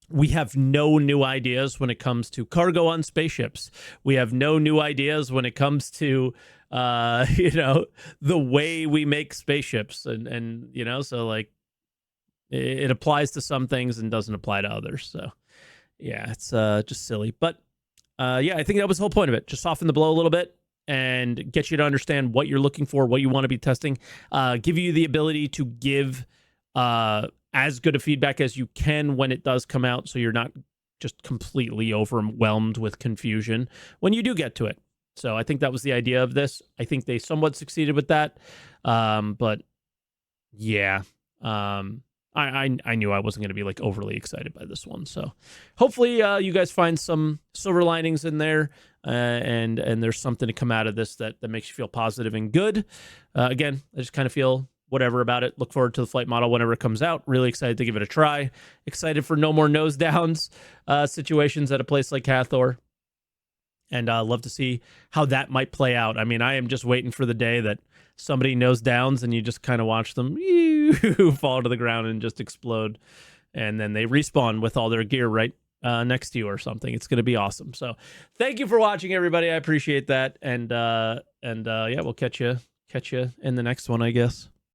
we have no new ideas when it comes to cargo on spaceships. We have no new ideas when it comes to, the way we make spaceships. And so like it applies to some things and doesn't apply to others. So yeah, it's just silly. But yeah, I think that was the whole point of it. Just soften the blow a little bit and get you to understand what you're looking for, what you want to be testing, give you the ability to give as good a feedback as you can when it does come out, so you're not just completely overwhelmed with confusion when you do get to it. So I think that was the idea of this. I think they somewhat succeeded with that. But yeah, I knew I wasn't going to be like overly excited by this one. So hopefully you guys find some silver linings in there, and there's something to come out of this that makes you feel positive and good. Again, I just kind of feel whatever about it. Look forward to the flight model whenever it comes out. Really excited to give it a try. Excited for no more nose downs situations at a place like Hathor. And love to see how that might play out. I mean, I am just waiting for the day that somebody nose downs and you just kind of watch them fall to the ground and just explode. And then they respawn with all their gear right next to you or something. It's going to be awesome. So thank you for watching, everybody. I appreciate that. And yeah, we'll catch you in the next one, I guess.